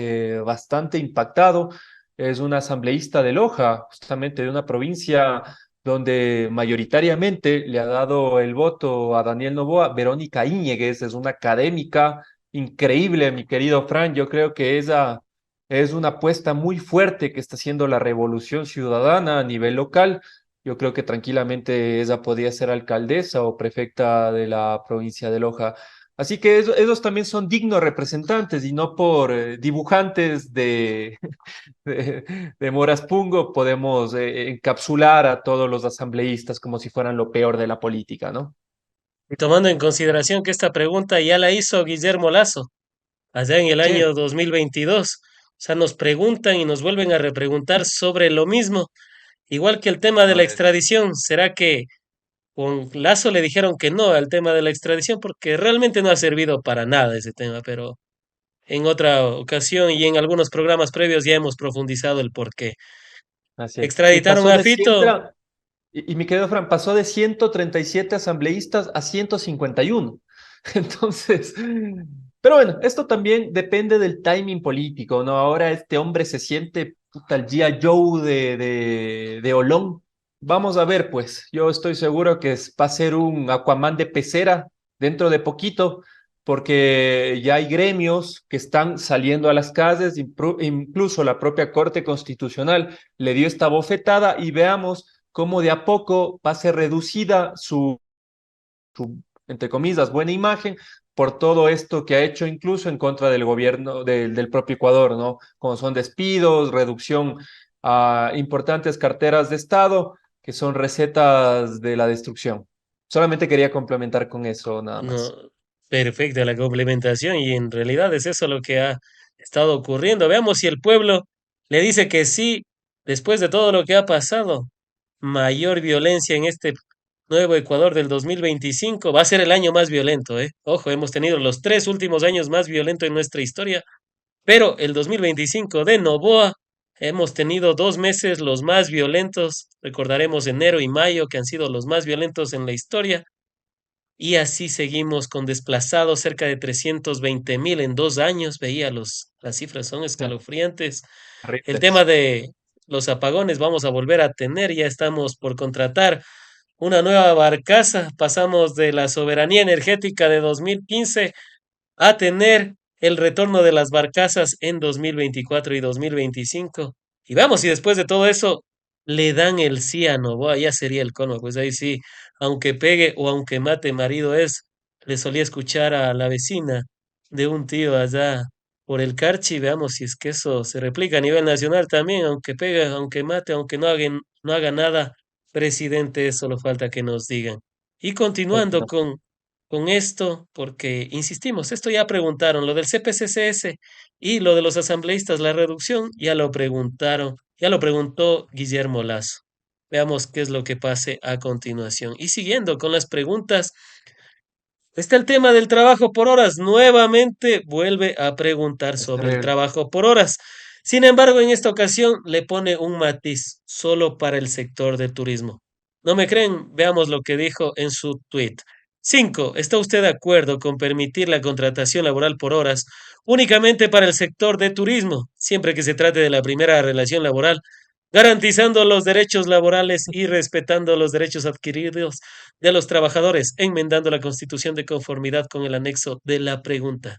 bastante impactado, es una asambleísta de Loja, justamente de una provincia donde mayoritariamente le ha dado el voto a Daniel Noboa, Verónica Íñiguez, es una académica increíble, mi querido Fran, yo creo que esa es una apuesta muy fuerte que está haciendo la revolución ciudadana a nivel local. Yo creo que tranquilamente ella podría ser alcaldesa o prefecta de la provincia de Loja. Así que esos también son dignos representantes y no por dibujantes de Moraspungo podemos encapsular a todos los asambleístas como si fueran lo peor de la política, ¿no? Y tomando en consideración que esta pregunta ya la hizo Guillermo Lazo allá en el Sí, año 2022. O sea, nos preguntan y nos vuelven a repreguntar sobre lo mismo. Igual que el tema de no la es extradición, ¿será que con Lazo le dijeron que no al tema de la extradición? Porque realmente no ha servido para nada ese tema, pero en otra ocasión y en algunos programas previos ya hemos profundizado el por qué. así es. Y Extraditaron pasó a de Fito. siempre, y mi querido Fran, pasó de 137 asambleístas a 151. Entonces, pero bueno, esto también depende del timing político, ¿no? Ahora este hombre se siente puta, el G.I. Joe de Olón. Vamos a ver, pues, yo estoy seguro que va a ser un Aquaman de pecera dentro de poquito, porque ya hay gremios que están saliendo a las calles, incluso la propia Corte Constitucional le dio esta bofetada y veamos cómo de a poco va a ser reducida su, entre comillas, buena imagen por todo esto que ha hecho incluso en contra del gobierno del propio Ecuador, ¿no? Como son despidos, reducción a importantes carteras de Estado, que son recetas de la destrucción. Solamente quería complementar con eso, nada No, más. perfecta la complementación y en realidad es eso lo que ha estado ocurriendo. Veamos si el pueblo le dice que sí, después de todo lo que ha pasado. Mayor violencia en este nuevo Ecuador del 2025. Va a ser el año más violento, ¿eh? Ojo, hemos tenido los 3 últimos años más violentos en nuestra historia, pero el 2025 de Novoa hemos tenido 2 meses los más violentos. Recordaremos enero y mayo que han sido los más violentos en la historia. Y así seguimos con desplazados, cerca de 320.000 en 2 años. Veía las cifras, son escalofriantes. El tema Terribles. de los apagones vamos a volver a tener, ya estamos por contratar una nueva barcaza. Pasamos de la soberanía energética de 2015 a tener el retorno de las barcazas en 2024 y 2025. Y vamos, y después de todo eso, le dan el sí a Novoa, ya sería el colmo, pues ahí sí, aunque pegue o aunque mate marido es, le solía escuchar a la vecina de un tío allá por el Carchi, veamos si es que eso se replica a nivel nacional también, aunque pegue, aunque mate, aunque no haga nada, presidente, solo falta que nos digan. Y continuando con esto, porque insistimos, esto ya preguntaron, lo del CPCCS y lo de los asambleístas, la reducción, ya lo preguntaron, ya lo preguntó Guillermo Lazo. Veamos qué es lo que pase a continuación. Y siguiendo con las preguntas, está el tema del trabajo por horas. Nuevamente vuelve a preguntar Es sobre el terrible. trabajo por horas. Sin embargo, en esta ocasión le pone un matiz solo para el sector del turismo. ¿No me creen? Veamos lo que dijo en su tweet. 5. ¿Está usted de acuerdo con permitir la contratación laboral por horas únicamente para el sector de turismo, siempre que se trate de la primera relación laboral, garantizando los derechos laborales y respetando los derechos adquiridos de los trabajadores, enmendando la Constitución de conformidad con el anexo de la pregunta?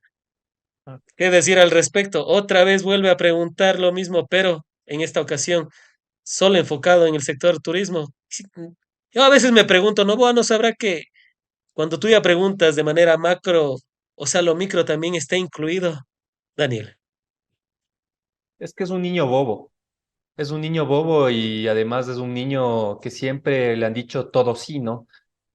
¿Qué decir al respecto? Otra vez vuelve a preguntar lo mismo, pero en esta ocasión solo enfocado en el sector turismo. Sí, yo a veces me pregunto, ¿no sabrá que cuando tú ya preguntas de manera macro, o sea, lo micro también está incluido? Daniel. Es que es un niño bobo. Es un niño bobo y además es un niño que siempre le han dicho todo sí, ¿no?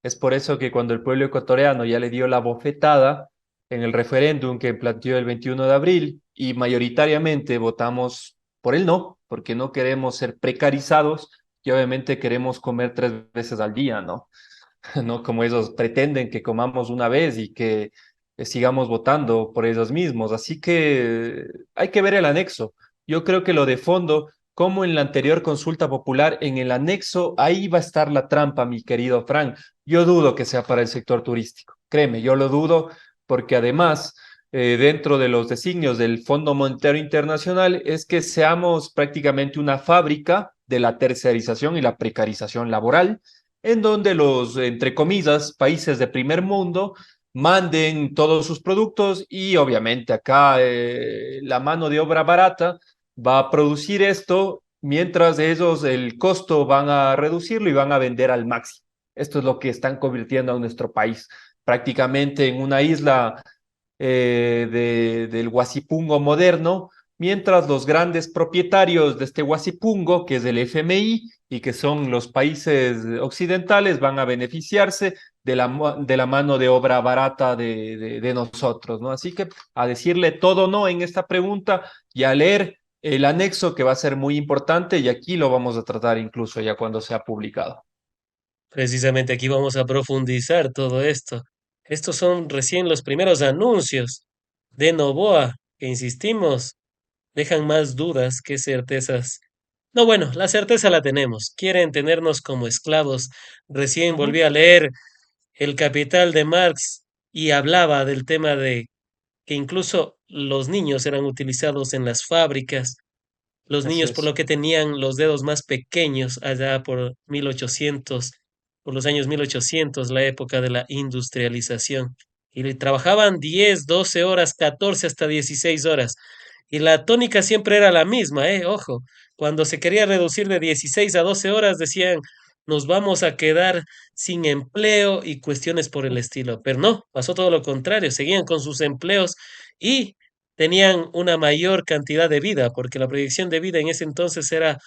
Es por eso que cuando el pueblo ecuatoriano ya le dio la bofetada en el referéndum que planteó el 21 de abril y mayoritariamente votamos por el no, porque no queremos ser precarizados y obviamente queremos comer 3 veces al día, ¿no? No como ellos pretenden que comamos una vez y que sigamos votando por ellos mismos. Así que hay que ver el anexo. Yo creo que lo de fondo, como en la anterior consulta popular, en el anexo, ahí va a estar la trampa, mi querido Frank. Yo dudo que sea para el sector turístico. Créeme, yo lo dudo porque además, dentro de los designios del Fondo Monetario Internacional, es que seamos prácticamente una fábrica de la tercerización y la precarización laboral en donde los, entre comillas, países de primer mundo manden todos sus productos y obviamente acá la mano de obra barata va a producir esto mientras ellos el costo van a reducirlo y van a vender al máximo. Esto es lo que están convirtiendo a nuestro país prácticamente en una isla del Guasipungo moderno, mientras los grandes propietarios de este Guasipungo, que es el FMI y que son los países occidentales, van a beneficiarse de la mano de obra barata de nosotros, ¿no? Así que a decirle todo no en esta pregunta y a leer el anexo que va a ser muy importante y aquí lo vamos a tratar incluso ya cuando sea publicado. Precisamente aquí vamos a profundizar todo esto. Estos son recién los primeros anuncios de Novoa, que insistimos, dejan más dudas que certezas. No, bueno, la certeza la tenemos. Quieren tenernos como esclavos. Recién volví Ujú. a leer El Capital de Marx y hablaba del tema de que incluso los niños eran utilizados en las fábricas. Los Así niños, por lo es. que tenían los dedos más pequeños allá por 1800, por los años 1800, la época de la industrialización. Y trabajaban 10, 12 horas, 14 hasta 16 horas. Y la tónica siempre era la misma, ojo. Cuando se quería reducir de 16 a 12 horas, decían, nos vamos a quedar sin empleo y cuestiones por el estilo. Pero no, pasó todo lo contrario, seguían con sus empleos y tenían una mayor cantidad de vida, porque la proyección de vida en ese entonces era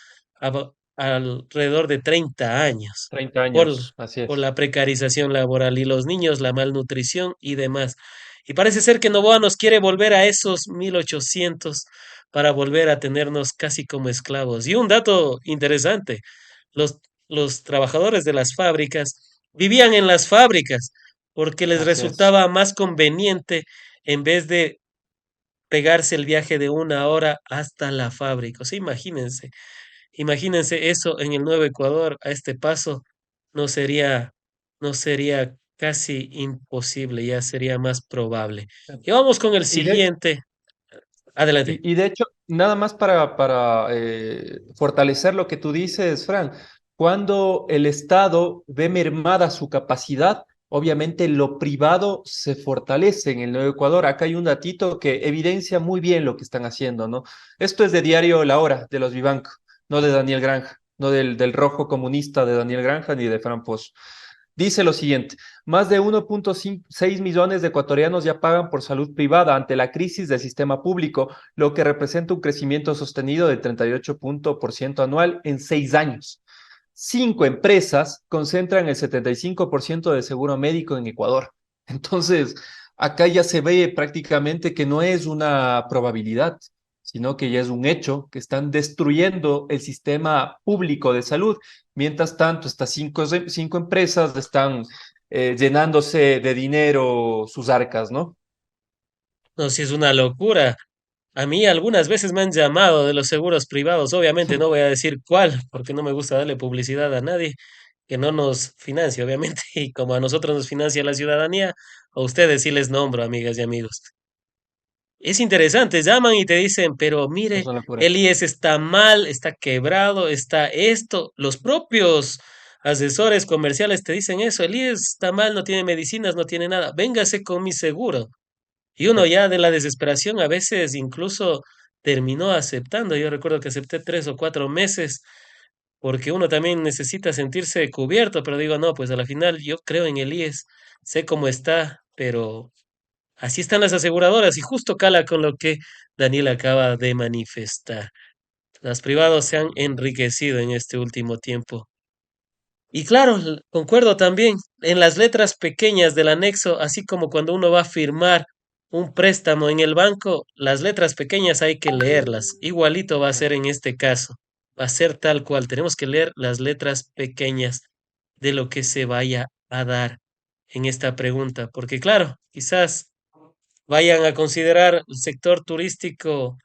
alrededor de 30 años 30 por, años, así por es. la precarización laboral y los niños, la malnutrición y demás. Y parece ser que Novoa nos quiere volver a esos 1800 para volver a tenernos casi como esclavos. Y un dato interesante, los, los trabajadores de las fábricas vivían en las fábricas porque les Así es. resultaba más conveniente en vez de pegarse el viaje de 1 hora hasta la fábrica. O sea, imagínense eso en el Nuevo Ecuador a este paso, no sería, no sería casi imposible, ya sería más probable. Y vamos con el Y de, siguiente. Adelante. y de hecho, nada más para fortalecer lo que tú dices, Fran, cuando el Estado ve mermada su capacidad, obviamente lo privado se fortalece en el Nuevo Ecuador. Acá hay un datito que evidencia muy bien lo que están haciendo, ¿no? Esto es de diario La Hora, de los Vivanco, no de Daniel Granja, no del rojo comunista de Daniel Granja ni de Fran Pozo. Dice lo siguiente, más de 1,6 millones de ecuatorianos ya pagan por salud privada ante la crisis del sistema público, lo que representa un crecimiento sostenido del 38% anual en 6 años. 5 empresas concentran el 75% del seguro médico en Ecuador. Entonces, acá ya se ve prácticamente que no es una probabilidad, sino que ya es un hecho, que están destruyendo el sistema público de salud. Mientras tanto, estas cinco empresas están llenándose de dinero sus arcas, ¿no? No, si es una locura. A mí algunas veces me han llamado de los seguros privados. Obviamente no voy a decir cuál, porque no me gusta darle publicidad a nadie que no nos financie, obviamente. Y como a nosotros nos financia la ciudadanía, a ustedes sí les nombro, amigas y amigos. Es interesante, llaman y te dicen, pero Es mire, una locura. el IES está mal, está quebrado, está esto. Los propios asesores comerciales te dicen eso, el IES está mal, no tiene medicinas, no tiene nada. Véngase con mi seguro. Y Sí. uno ya de la desesperación a veces incluso terminó aceptando. Yo recuerdo que acepté 3 o 4 meses porque uno también necesita sentirse cubierto, pero digo, no, pues a la final yo creo en el IES, sé cómo está, pero así están las aseguradoras y justo cala con lo que Daniel acaba de manifestar. Las privadas se han enriquecido en este último tiempo. Y claro, concuerdo también en las letras pequeñas del anexo, así como cuando uno va a firmar un préstamo en el banco, las letras pequeñas hay que leerlas. Igualito va a ser en este caso. Va a ser tal cual. Tenemos que leer las letras pequeñas de lo que se vaya a dar en esta pregunta, porque claro, quizás vayan a considerar el sector turístico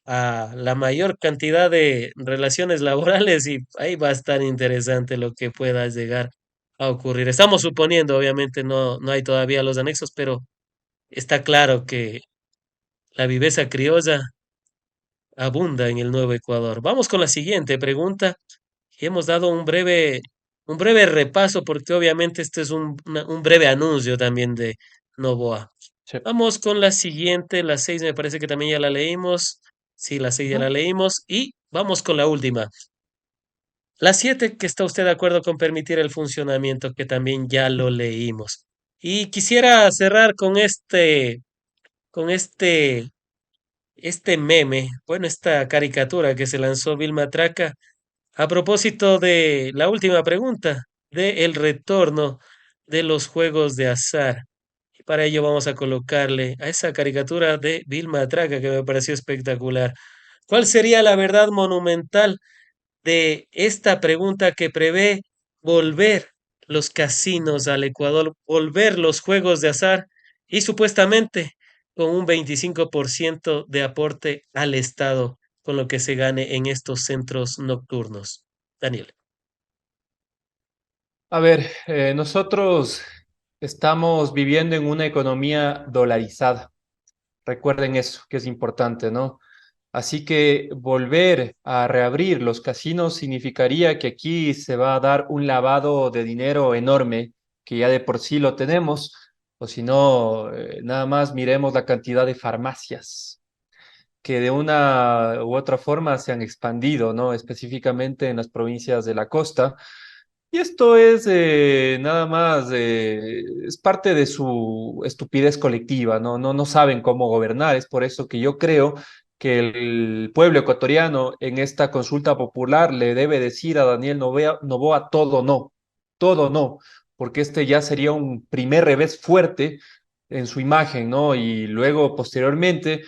a la mayor cantidad de relaciones laborales y ahí va a estar interesante lo que pueda llegar a ocurrir. Estamos suponiendo, obviamente no hay todavía los anexos, pero está claro que la viveza criolla abunda en el Nuevo Ecuador. Vamos con la siguiente pregunta. Y hemos dado un breve repaso porque obviamente este es un breve anuncio también de Novoa. Sí. Vamos con la siguiente, la 6 me parece que también ya la leímos. Sí, la 6 ya la Ujú. leímos. Y vamos con la última. La 7 que está usted de acuerdo con permitir el funcionamiento, que también ya lo leímos. Y quisiera cerrar con este meme, bueno, esta caricatura que se lanzó Vilma Traca a propósito de la última pregunta, de el retorno de los juegos de azar. Y para ello vamos a colocarle a esa caricatura de Vilma Traca que me pareció espectacular. ¿Cuál sería la verdad monumental de esta pregunta que prevé volver los casinos al Ecuador, volver los juegos de azar y supuestamente con un 25% de aporte al Estado con lo que se gane en estos centros nocturnos? Daniel. A ver, nosotros estamos viviendo en una economía dolarizada. Recuerden eso, que es importante, ¿no? Así que volver a reabrir los casinos significaría que aquí se va a dar un lavado de dinero enorme, que ya de por sí lo tenemos, o si no, nada más miremos la cantidad de farmacias que de una u otra forma se han expandido, ¿no? Específicamente en las provincias de la costa. Y esto es nada más, es parte de su estupidez colectiva, ¿no? No saben cómo gobernar. Es por eso que yo creo que el pueblo ecuatoriano en esta consulta popular le debe decir a Daniel Noboa todo no, porque este ya sería un primer revés fuerte en su imagen, ¿no? Y luego, posteriormente,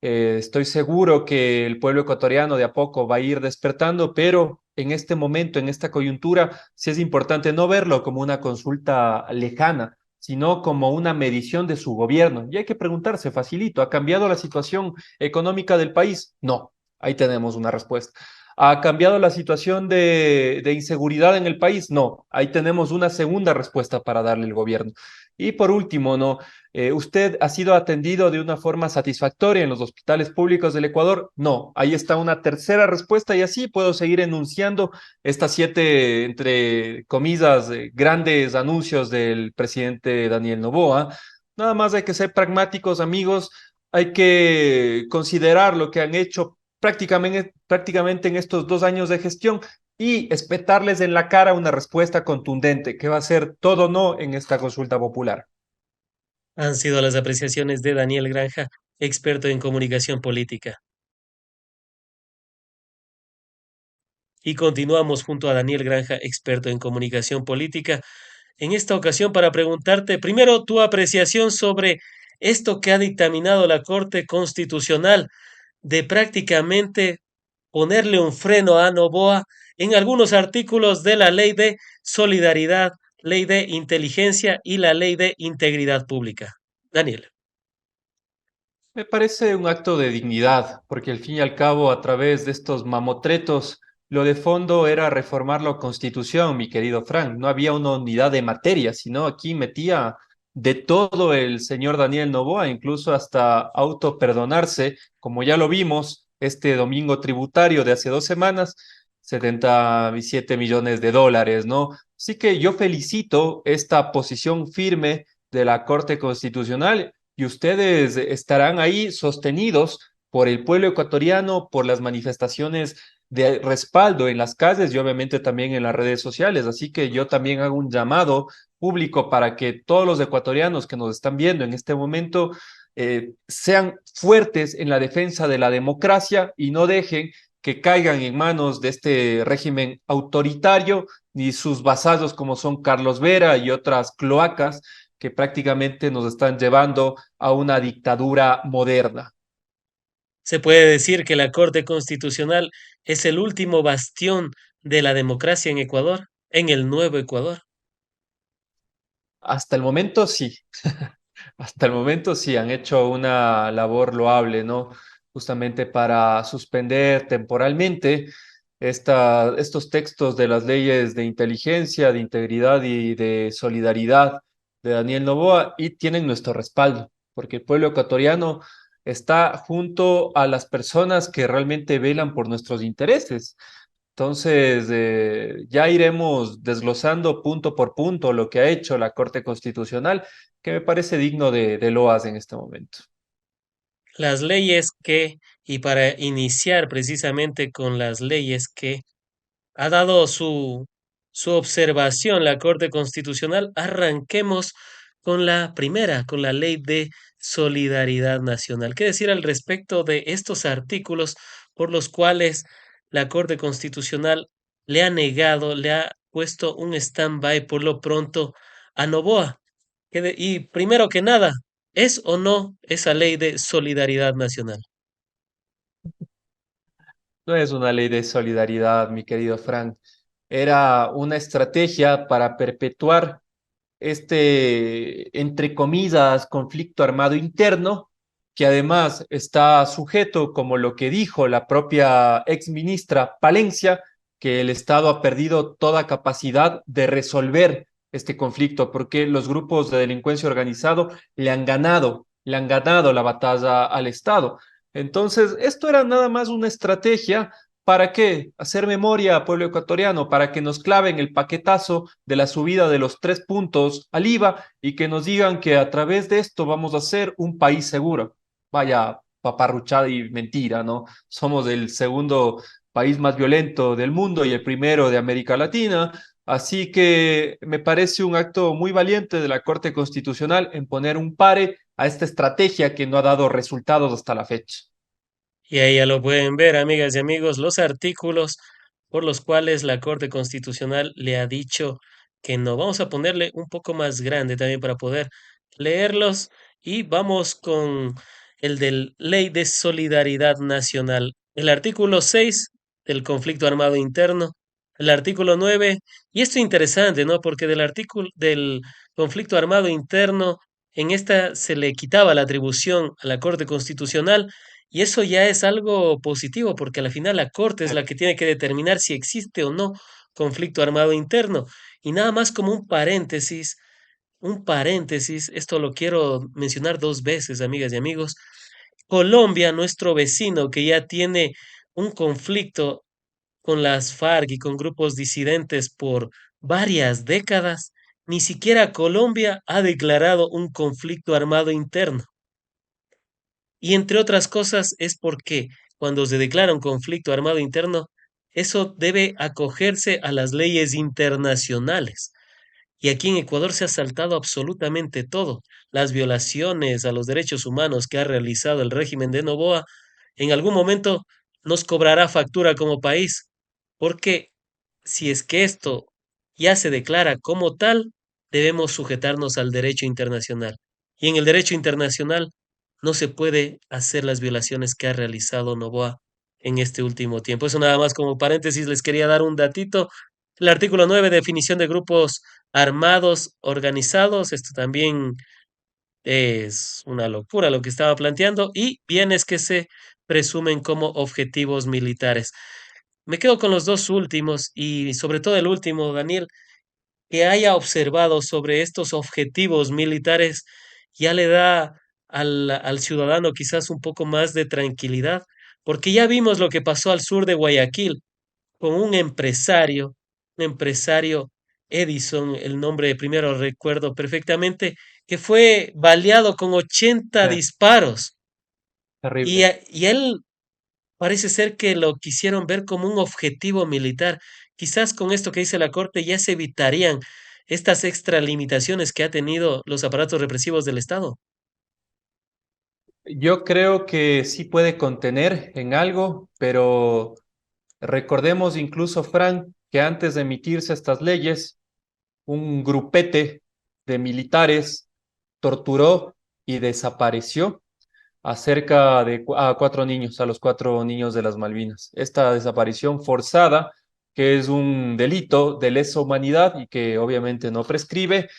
estoy seguro que el pueblo ecuatoriano de a poco va a ir despertando, pero en este momento, en esta coyuntura, sí es importante no verlo como una consulta lejana, sino como una medición de su gobierno. Y hay que preguntarse, facilito, ¿ha cambiado la situación económica del país? No, ahí tenemos una respuesta. ¿Ha cambiado la situación de inseguridad en el país? No, ahí tenemos una segunda respuesta para darle el gobierno. Y por último, ¿no? ¿Usted ha sido atendido de una forma satisfactoria en los hospitales públicos del Ecuador? No, ahí está una tercera respuesta y así puedo seguir enunciando estas siete, entre comillas, grandes anuncios del presidente Daniel Noboa. Nada más hay que ser pragmáticos, amigos, hay que considerar lo que han hecho prácticamente en estos 2 años de gestión y espetarles en la cara una respuesta contundente, que va a ser todo no en esta consulta popular. Han sido las apreciaciones de Daniel Granja, experto en comunicación política. Y continuamos junto a Daniel Granja, experto en comunicación política, en esta ocasión para preguntarte primero tu apreciación sobre esto que ha dictaminado la Corte Constitucional de prácticamente ponerle un freno a Noboa en algunos artículos de la Ley de Solidaridad, Ley de Inteligencia y la Ley de Integridad Pública. Daniel. Me parece un acto de dignidad, porque al fin y al cabo, a través de estos mamotretos, lo de fondo era reformar la Constitución, mi querido Frank. No había una unidad de materia, sino aquí metía de todo el señor Daniel Noboa, incluso hasta autoperdonarse, como ya lo vimos este domingo tributario de hace 2 semanas, 77 millones de dólares, ¿no? Así que yo felicito esta posición firme de la Corte Constitucional y ustedes estarán ahí sostenidos por el pueblo ecuatoriano, por las manifestaciones de respaldo en las calles y obviamente también en las redes sociales. Así que yo también hago un llamado público para que todos los ecuatorianos que nos están viendo en este momento sean fuertes en la defensa de la democracia y no dejen que caigan en manos de este régimen autoritario ni sus vasallos como son Carlos Vera y otras cloacas que prácticamente nos están llevando a una dictadura moderna. Se puede decir que la Corte Constitucional es el último bastión de la democracia en Ecuador, en el nuevo Ecuador. Hasta el momento sí, hasta el momento sí, han hecho una labor loable, ¿no? Justamente para suspender temporalmente estos textos de las leyes de inteligencia, de integridad y de solidaridad de Daniel Noboa y tienen nuestro respaldo, porque el pueblo ecuatoriano está junto a las personas que realmente velan por nuestros intereses. Entonces, ya iremos desglosando punto por punto lo que ha hecho la Corte Constitucional, que me parece digno de loas en este momento. Las leyes que, y para iniciar precisamente con las leyes que ha dado su observación la Corte Constitucional, arranquemos con la primera, con la Ley de Solidaridad Nacional. ¿Qué decir al respecto de estos artículos por los cuales la Corte Constitucional le ha negado, le ha puesto un stand-by por lo pronto a Noboa? Y primero que nada, ¿es o no esa Ley de Solidaridad Nacional? No es una ley de solidaridad, mi querido Frank. Era una estrategia para perpetuar este, entre comillas, conflicto armado interno, que además está sujeto, como lo que dijo la propia ex ministra Palencia, que el Estado ha perdido toda capacidad de resolver este conflicto, porque los grupos de delincuencia organizado le han ganado la batalla al Estado. Entonces, esto era nada más una estrategia. ¿Para qué? Hacer memoria, pueblo ecuatoriano, para que nos claven el paquetazo de la subida de los 3 puntos al IVA y que nos digan que a través de esto vamos a ser un país seguro. Vaya paparruchada y mentira, ¿no? Somos el segundo país más violento del mundo y el primero de América Latina. Así que me parece un acto muy valiente de la Corte Constitucional en poner un pare a esta estrategia que no ha dado resultados hasta la fecha. Y ahí ya lo pueden ver, amigas y amigos, los artículos por los cuales la Corte Constitucional le ha dicho que no. Vamos a ponerle un poco más grande también para poder leerlos y vamos con el de Ley de Solidaridad Nacional. El artículo 6 del conflicto armado interno, el artículo 9 y esto es interesante, ¿no? Porque del artículo del conflicto armado interno, en esta se le quitaba la atribución a la Corte Constitucional y eso ya es algo positivo, porque al final la Corte es la que tiene que determinar si existe o no conflicto armado interno. Y nada más como un paréntesis, esto lo quiero mencionar dos veces, amigas y amigos. Colombia, nuestro vecino, que ya tiene un conflicto con las FARC y con grupos disidentes por varias décadas, ni siquiera Colombia ha declarado un conflicto armado interno. Y entre otras cosas es porque cuando se declara un conflicto armado interno, eso debe acogerse a las leyes internacionales. Y aquí en Ecuador se ha saltado absolutamente todo. Las violaciones a los derechos humanos que ha realizado el régimen de Noboa, en algún momento nos cobrará factura como país, porque si es que esto ya se declara como tal, debemos sujetarnos al derecho internacional. Y en el derecho internacional no se puede hacer las violaciones que ha realizado Noboa en este último tiempo. Eso nada más como paréntesis, les quería dar un datito. El artículo 9, definición de grupos armados organizados. Esto también es una locura lo que estaba planteando. Y bienes que se presumen como objetivos militares. Me quedo con los dos últimos y sobre todo el último, Daniel, que haya observado sobre estos objetivos militares ya le da al ciudadano quizás un poco más de tranquilidad, porque ya vimos lo que pasó al sur de Guayaquil con un empresario Edison, el nombre primero recuerdo perfectamente, que fue baleado con 80 Sí, disparos. terrible. Y él parece ser que lo quisieron ver como un objetivo militar. Quizás con esto que dice la Corte ya se evitarían estas extralimitaciones que ha tenido los aparatos represivos del Estado. Yo creo que sí puede contener en algo, pero recordemos incluso, Frank, que antes de emitirse estas leyes, un grupete de militares torturó y desapareció a cuatro niños, a los cuatro niños de las Malvinas. Esta desaparición forzada, que es un delito de lesa humanidad y que obviamente no prescribe,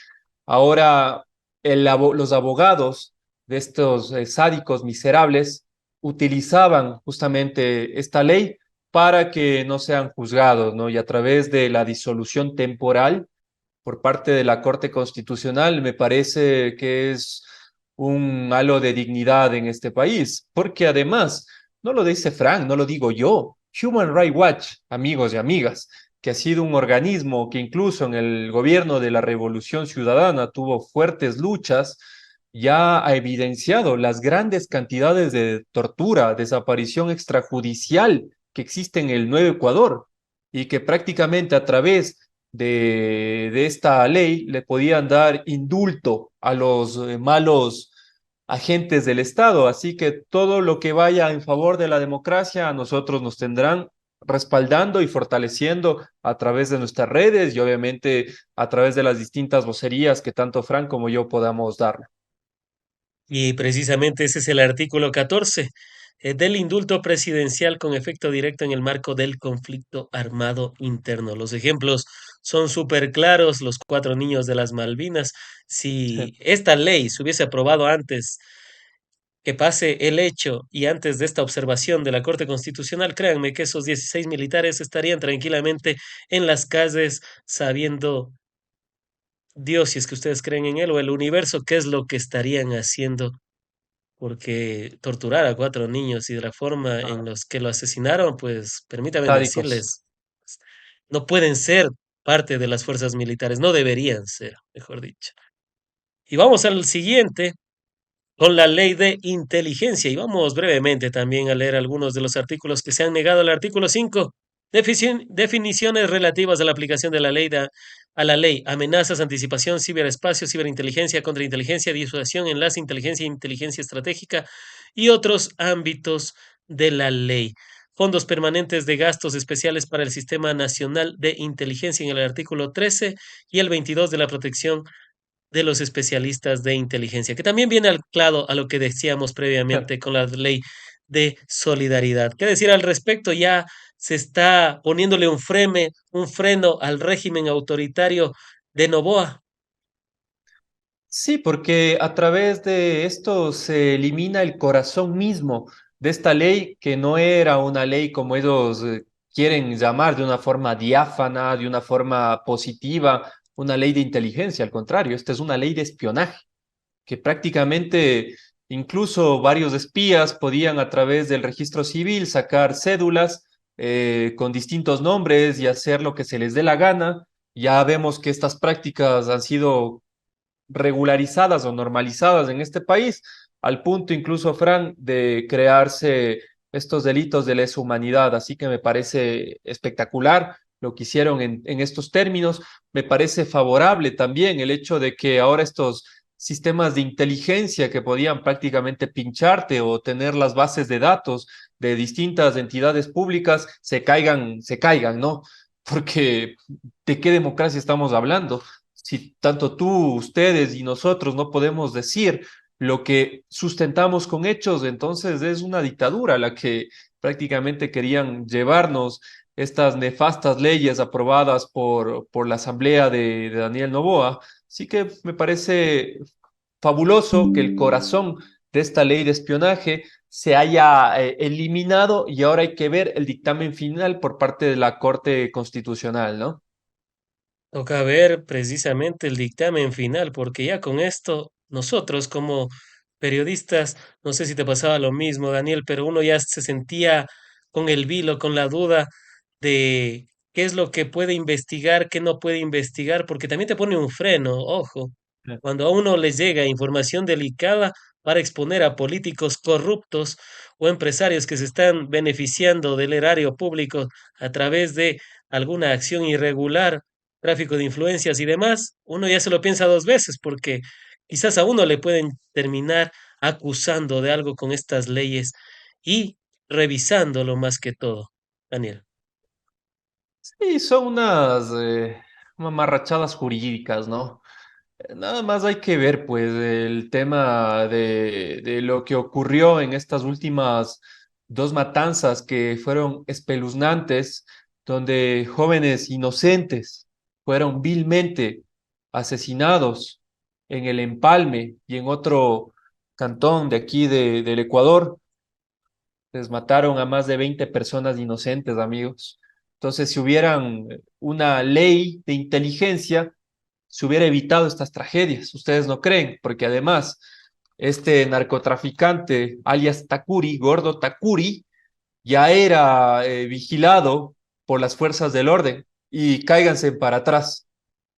ahora los abogados de estos sádicos miserables utilizaban justamente esta ley para que no sean juzgados, ¿no? Y a través de la disolución temporal por parte de la Corte Constitucional, me parece que es un halo de dignidad en este país, porque además, no lo dice Frank, no lo digo yo, Human Rights Watch, amigos y amigas, que ha sido un organismo que incluso en el gobierno de la Revolución Ciudadana tuvo fuertes luchas, ya ha evidenciado las grandes cantidades de tortura, desaparición extrajudicial que existe en el Nuevo Ecuador y que prácticamente a través de esta ley le podían dar indulto a los malos agentes del Estado. Así que todo lo que vaya en favor de la democracia, a nosotros nos tendrán respaldando y fortaleciendo a través de nuestras redes y obviamente a través de las distintas vocerías que tanto Frank como yo podamos dar. Y precisamente ese es el artículo 14 del indulto presidencial con efecto directo en el marco del conflicto armado interno. Los ejemplos son súper claros, los cuatro niños de las Malvinas. Sí. Si esta ley se hubiese aprobado antes que pase el hecho y antes de esta observación de la Corte Constitucional, créanme que esos 16 militares estarían tranquilamente en las calles sabiendo Dios, si es que ustedes creen en él o el universo, qué es lo que estarían haciendo, porque torturar a cuatro niños y de la forma en Ah, los que lo asesinaron, pues permítanme sádicos. decirles, no pueden ser parte de las fuerzas militares, no deberían ser, mejor dicho. Y vamos al siguiente, con la ley de inteligencia. Y vamos brevemente también a leer algunos de los artículos que se han negado. El artículo 5. Definiciones relativas a la aplicación de la ley a la ley, amenazas, anticipación, ciberespacio, ciberinteligencia, contrainteligencia, disuasión, enlace, inteligencia, inteligencia estratégica y otros ámbitos de la ley. Fondos permanentes de gastos especiales para el Sistema Nacional de Inteligencia en el artículo 13 y el 22 de la protección de los especialistas de inteligencia, que también viene anclado a lo que decíamos previamente con la ley de solidaridad. ¿Qué decir al respecto? Ya se está poniéndole un freno al régimen autoritario de Noboa. Sí, porque a través de esto se elimina el corazón mismo de esta ley, que no era una ley como ellos quieren llamar, de una forma diáfana, de una forma positiva, una ley de inteligencia. Al contrario, esta es una ley de espionaje, que prácticamente incluso varios espías podían a través del registro civil sacar cédulas con distintos nombres y hacer lo que se les dé la gana. Ya vemos que estas prácticas han sido regularizadas o normalizadas en este país, al punto incluso, Fran, de crearse estos delitos de lesa humanidad. Así que me parece espectacular lo que hicieron en estos términos. Me parece favorable también el hecho de que ahora estos sistemas de inteligencia que podían prácticamente pincharte o tener las bases de datos de distintas entidades públicas se caigan, ¿no? Porque ¿de qué democracia estamos hablando? Si tanto tú, ustedes y nosotros no podemos decir lo que sustentamos con hechos, entonces es una dictadura la que prácticamente querían llevarnos estas nefastas leyes aprobadas por la Asamblea de Daniel Noboa. Así que me parece fabuloso que el corazón de esta ley de espionaje se haya eliminado y ahora hay que ver el dictamen final por parte de la Corte Constitucional, ¿no? Toca ver precisamente el dictamen final, porque ya con esto, nosotros como periodistas, no sé si te pasaba lo mismo, Daniel, pero uno ya se sentía con el vilo, con la duda de qué es lo que puede investigar, qué no puede investigar, porque también te pone un freno, ojo, cuando a uno les llega información delicada para exponer a políticos corruptos o empresarios que se están beneficiando del erario público a través de alguna acción irregular, tráfico de influencias y demás, uno ya se lo piensa dos veces porque quizás a uno le pueden terminar acusando de algo con estas leyes y revisándolo más que todo, Daniel. Sí, son unas mamarrachadas jurídicas, ¿no? Nada más hay que ver, pues, el tema de lo que ocurrió en estas últimas dos matanzas que fueron espeluznantes, donde jóvenes inocentes fueron vilmente asesinados en el Empalme y en otro cantón de aquí del Ecuador. Les mataron a más de 20 personas inocentes, amigos. Entonces, si hubieran una ley de inteligencia, se hubiera evitado estas tragedias. ¿Ustedes no creen? Porque además, este narcotraficante, alias Takuri, Gordo Takuri, ya era vigilado por las fuerzas del orden. Y cáiganse para atrás.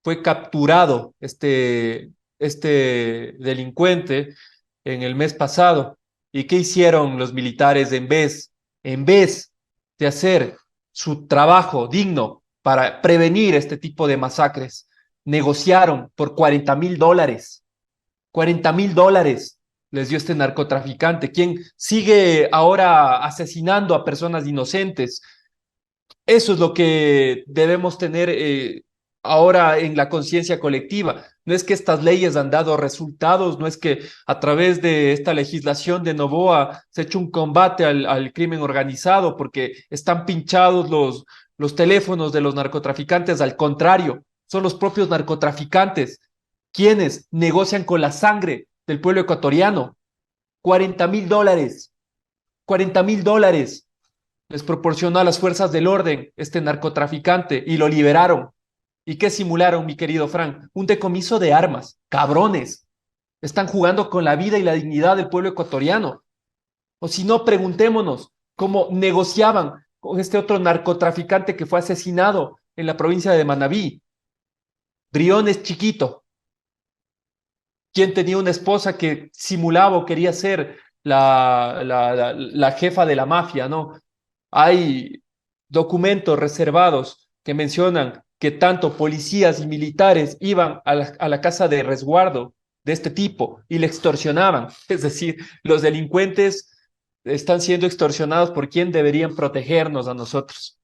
Fue capturado este delincuente en el mes pasado. ¿Y qué hicieron los militares en vez de hacer su trabajo digno para prevenir este tipo de masacres? Negociaron por $40,000. $40,000 les dio este narcotraficante, quien sigue ahora asesinando a personas inocentes. Eso es lo que debemos tener ahora en la conciencia colectiva. No es que estas leyes han dado resultados, no es que a través de esta legislación de Novoa se ha hecho un combate al crimen organizado porque están pinchados los teléfonos de los narcotraficantes. Al contrario, son los propios narcotraficantes quienes negocian con la sangre del pueblo ecuatoriano. $40,000, $40,000 les proporcionó a las fuerzas del orden este narcotraficante y lo liberaron. ¿Y qué simularon, mi querido Frank? Un decomiso de armas. Cabrones. Están jugando con la vida y la dignidad del pueblo ecuatoriano. O si no, preguntémonos cómo negociaban con este otro narcotraficante que fue asesinado en la provincia de Manabí. Briones Chiquito, quien tenía una esposa que simulaba o quería ser la jefa de la mafia, ¿no? Hay documentos reservados que mencionan que tanto policías y militares iban a la casa de resguardo de este tipo y le extorsionaban. Es decir, los delincuentes están siendo extorsionados por quien deberían protegernos a nosotros.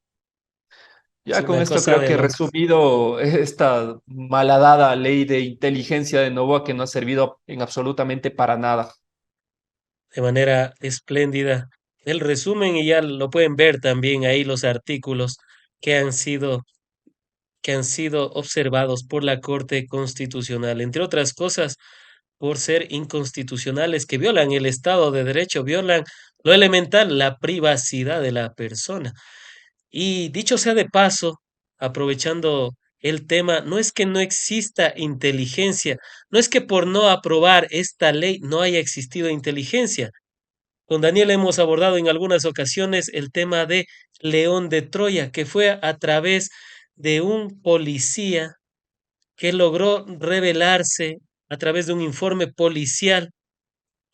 Es Ya con una esto cosa creo de que he locos. resumido esta malhadada ley de inteligencia de Novoa que no ha servido en absolutamente para nada. De manera espléndida el resumen y ya lo pueden ver también ahí los artículos que han sido que han sido observados por la Corte Constitucional, entre otras cosas, por ser inconstitucionales, que violan el Estado de Derecho, violan lo elemental, la privacidad de la persona. Y dicho sea de paso, aprovechando el tema, no es que no exista inteligencia, no es que por no aprobar esta ley no haya existido inteligencia. Con Daniel hemos abordado en algunas ocasiones el tema de León de Troya, que fue a través de un policía que logró revelarse a través de un informe policial,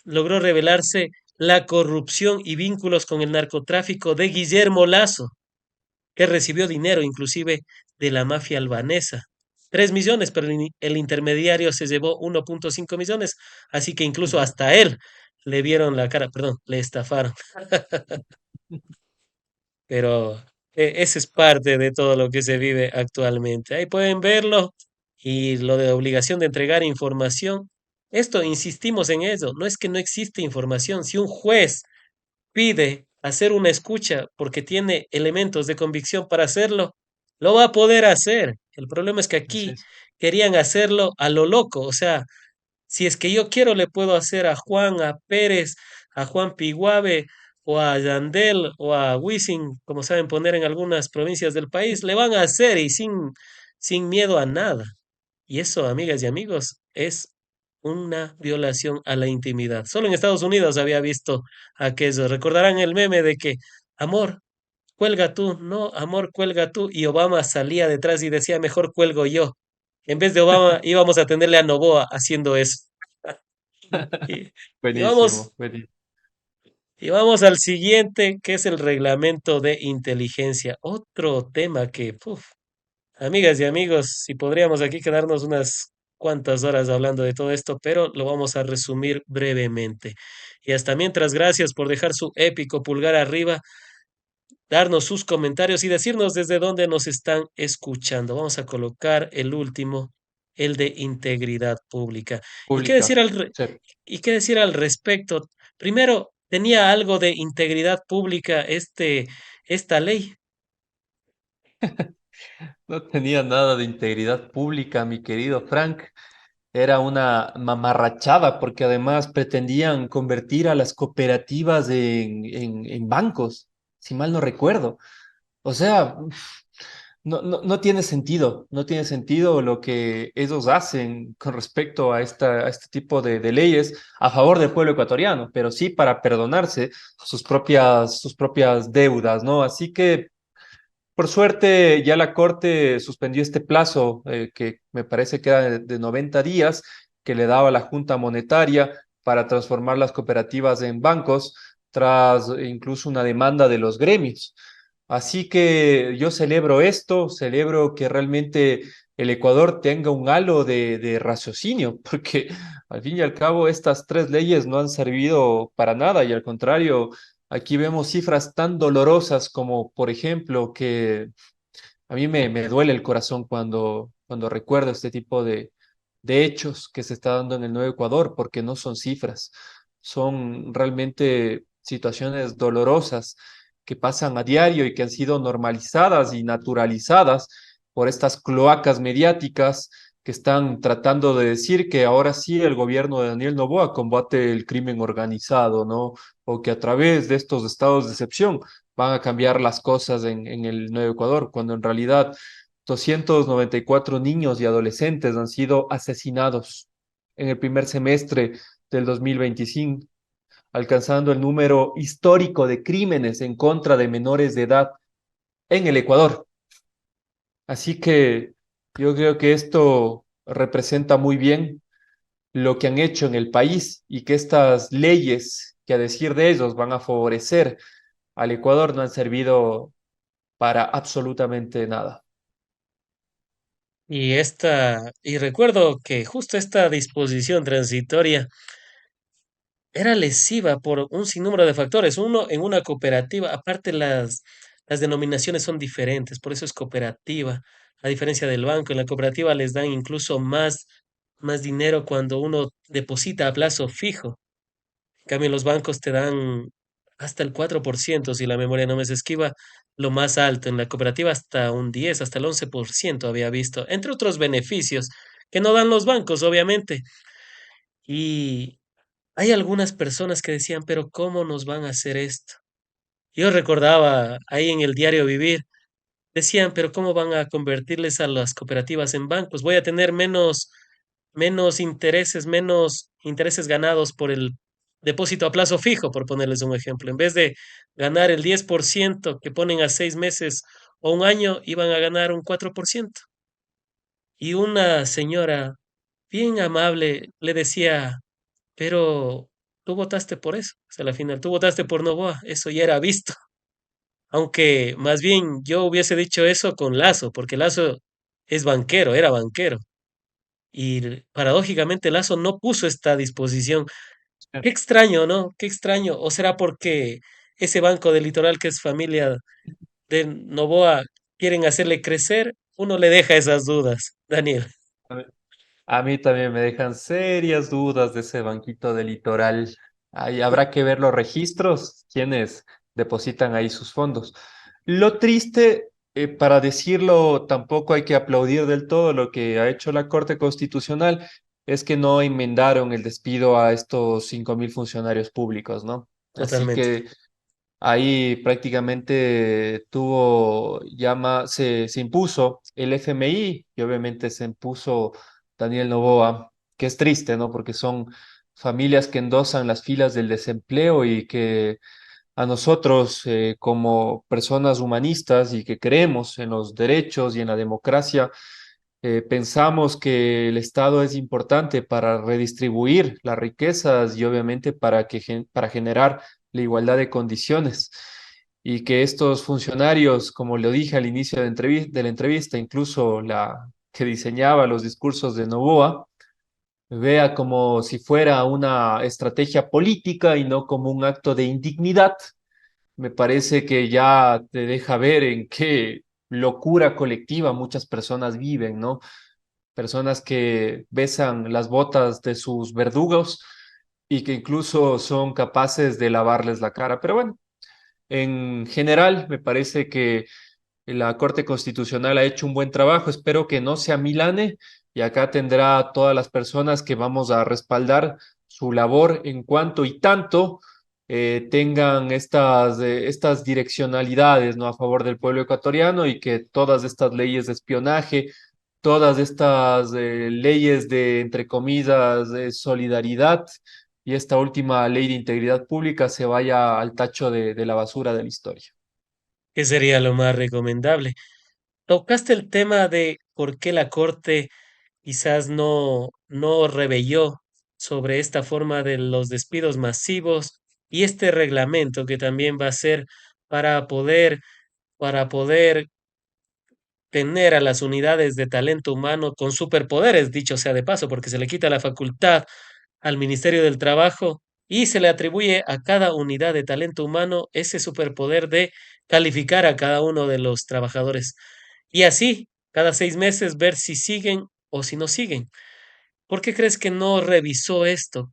logró revelarse la corrupción y vínculos con el narcotráfico de Guillermo Lazo, que recibió dinero inclusive de la mafia albanesa. 3 millones, pero el intermediario se llevó 1,5 millones, así que incluso Ujú. hasta él le vieron la cara, perdón, le estafaron. Pero ese es parte de todo lo que se vive actualmente. Ahí pueden verlo y lo de obligación de entregar información. Esto, insistimos en eso, no es que no existe información. Si un juez pide hacer una escucha porque tiene elementos de convicción para hacerlo, lo va a poder hacer. El problema es que Así aquí es. querían hacerlo a lo loco, o sea, si es que yo quiero, le puedo hacer a Juan, a Pérez, a Juan Piguave o a Yandel o a Wisin, como saben poner en algunas provincias del país, le van a hacer y sin miedo a nada. Y eso, amigas y amigos, es una violación a la intimidad. Solo en Estados Unidos había visto aquello. Recordarán el meme de que, amor, cuelga tú, no, amor, cuelga tú. Y Obama salía detrás y decía, mejor cuelgo yo. En vez de Obama, íbamos a tenerle a Novoa haciendo eso. Y, y vamos, Buenísimo, buenísimo. y vamos al siguiente, que es el reglamento de inteligencia. Otro tema que, puf, amigas y amigos, si podríamos aquí quedarnos unas cuantas horas hablando de todo esto, pero lo vamos a resumir brevemente. Y hasta mientras, gracias por dejar su épico pulgar arriba, darnos sus comentarios y decirnos desde dónde nos están escuchando. Vamos a colocar el último, el de integridad pública. ¿Y qué decir Pública. Sí. y qué decir al respecto? Primero, tenía algo de integridad pública esta ley. No tenía nada de integridad pública, mi querido Frank. Era una mamarrachada porque además pretendían convertir a las cooperativas en bancos, si mal no recuerdo. O sea, no tiene sentido, no tiene sentido lo que ellos hacen con respecto a, a este tipo de leyes a favor del pueblo ecuatoriano, pero sí para perdonarse sus propias deudas, ¿no? Así que por suerte, ya la Corte suspendió este plazo, que me parece que era de 90 días, que le daba la Junta Monetaria para transformar las cooperativas en bancos, tras incluso una demanda de los gremios. Así que yo celebro esto, celebro que realmente el Ecuador tenga un halo de raciocinio, porque al fin y al cabo estas tres leyes no han servido para nada y al contrario, aquí vemos cifras tan dolorosas como, por ejemplo, que a mí me duele el corazón cuando recuerdo este tipo de hechos que se está dando en el Nuevo Ecuador, porque no son cifras, son realmente situaciones dolorosas que pasan a diario y que han sido normalizadas y naturalizadas por estas cloacas mediáticas que están tratando de decir que ahora sí el gobierno de Daniel Noboa combate el crimen organizado, ¿no? O que a través de estos estados de excepción van a cambiar las cosas en el Nuevo Ecuador, cuando en realidad 294 niños y adolescentes han sido asesinados en el primer semestre del 2025, alcanzando el número histórico de crímenes en contra de menores de edad en el Ecuador. Así que yo creo que esto representa muy bien lo que han hecho en el país y que estas leyes que a decir de ellos van a favorecer al Ecuador no han servido para absolutamente nada. Y recuerdo que justo esta disposición transitoria era lesiva por un sinnúmero de factores. Uno, en una cooperativa, aparte las denominaciones son diferentes, por eso es cooperativa, a diferencia del banco. En la cooperativa les dan incluso más dinero cuando uno deposita a plazo fijo. En cambio, en los bancos te dan hasta el 4% si la memoria no me es esquiva, lo más alto. En la cooperativa hasta un 10, hasta el 11% había visto, entre otros beneficios que no dan los bancos, obviamente. Y hay algunas personas que decían, pero ¿cómo nos van a hacer esto? Yo recordaba ahí en el diario Vivir, decían, pero ¿cómo van a convertirles a las cooperativas en bancos? Voy a tener menos intereses ganados por el depósito a plazo fijo, por ponerles un ejemplo. En vez de ganar el 10% que ponen a 6 meses o un año, iban a ganar un 4%. Y una señora bien amable le decía, pero tú votaste por eso, o sea, a la final, tú votaste por Novoa, eso ya era visto. Aunque más bien yo hubiese dicho eso con Lazo, porque Lazo es banquero, era banquero. Y paradójicamente Lazo no puso esta disposición. Qué extraño, ¿no? Qué extraño. ¿O será porque ese banco del litoral que es familia de Novoa quieren hacerle crecer? Uno le deja esas dudas, Daniel. A mí también me dejan serias dudas de ese banquito de Litoral. Ahí habrá que ver los registros, quienes depositan ahí sus fondos. Lo triste, para decirlo, tampoco hay que aplaudir del todo lo que ha hecho la Corte Constitucional, es que no enmendaron el despido a estos 5.000 funcionarios públicos, ¿no? Así Totalmente. que ahí prácticamente se impuso el FMI y obviamente se impuso Daniel Noboa, que es triste, ¿no? Porque son familias que endosan las filas del desempleo y que a nosotros, como personas humanistas y que creemos en los derechos y en la democracia, pensamos que el Estado es importante para redistribuir las riquezas y obviamente para generar la igualdad de condiciones. Y que estos funcionarios, como lo dije al inicio de la entrevista, incluso la que diseñaba los discursos de Novoa, vea como si fuera una estrategia política y no como un acto de indignidad, me parece que ya te deja ver en qué locura colectiva muchas personas viven, ¿no? Personas que besan las botas de sus verdugos y que incluso son capaces de lavarles la cara. Pero bueno, en general me parece que la Corte Constitucional ha hecho un buen trabajo. Espero que no se amilane y acá tendrá a todas las personas que vamos a respaldar su labor en cuanto y tanto tengan estas direccionalidades, ¿no? A favor del pueblo ecuatoriano y que todas estas leyes de espionaje, todas estas leyes de, entre comillas, de solidaridad y esta última ley de integridad pública se vaya al tacho de la basura de la historia. ¿Qué sería lo más recomendable? Tocaste el tema de por qué la Corte quizás no rebelló sobre esta forma de los despidos masivos y este reglamento que también va a ser para poder tener a las unidades de talento humano con superpoderes, dicho sea de paso, porque se le quita la facultad al Ministerio del Trabajo y se le atribuye a cada unidad de talento humano ese superpoder de calificar a cada uno de los trabajadores. Y así, cada 6 meses, ver si siguen o si no siguen. ¿Por qué crees que no revisó esto?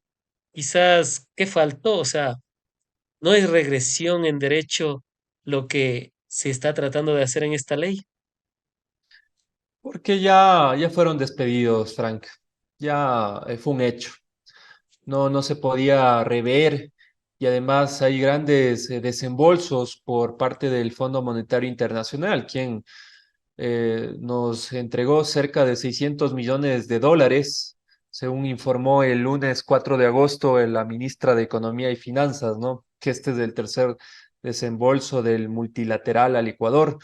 Quizás, ¿qué faltó? O sea, no es regresión en derecho lo que se está tratando de hacer en esta ley. Porque ya fueron despedidos, Frank. Ya fue un hecho. No se podía rever y además hay grandes desembolsos por parte del Fondo Monetario Internacional, quien nos entregó cerca de 600 millones de dólares, según informó el lunes 4 de agosto la ministra de Economía y Finanzas, ¿no? Que este es el tercer desembolso del multilateral al Ecuador.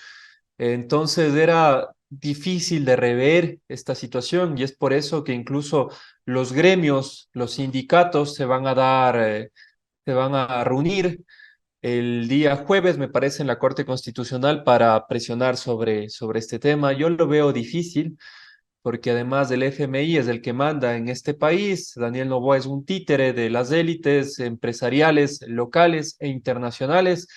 Entonces era difícil de rever esta situación y es por eso que incluso los gremios, los sindicatos se van a reunir el día jueves, me parece, en la Corte Constitucional para presionar sobre este tema. Yo lo veo difícil porque además del FMI es el que manda en este país. Daniel Noboa es un títere de las élites empresariales locales e internacionales.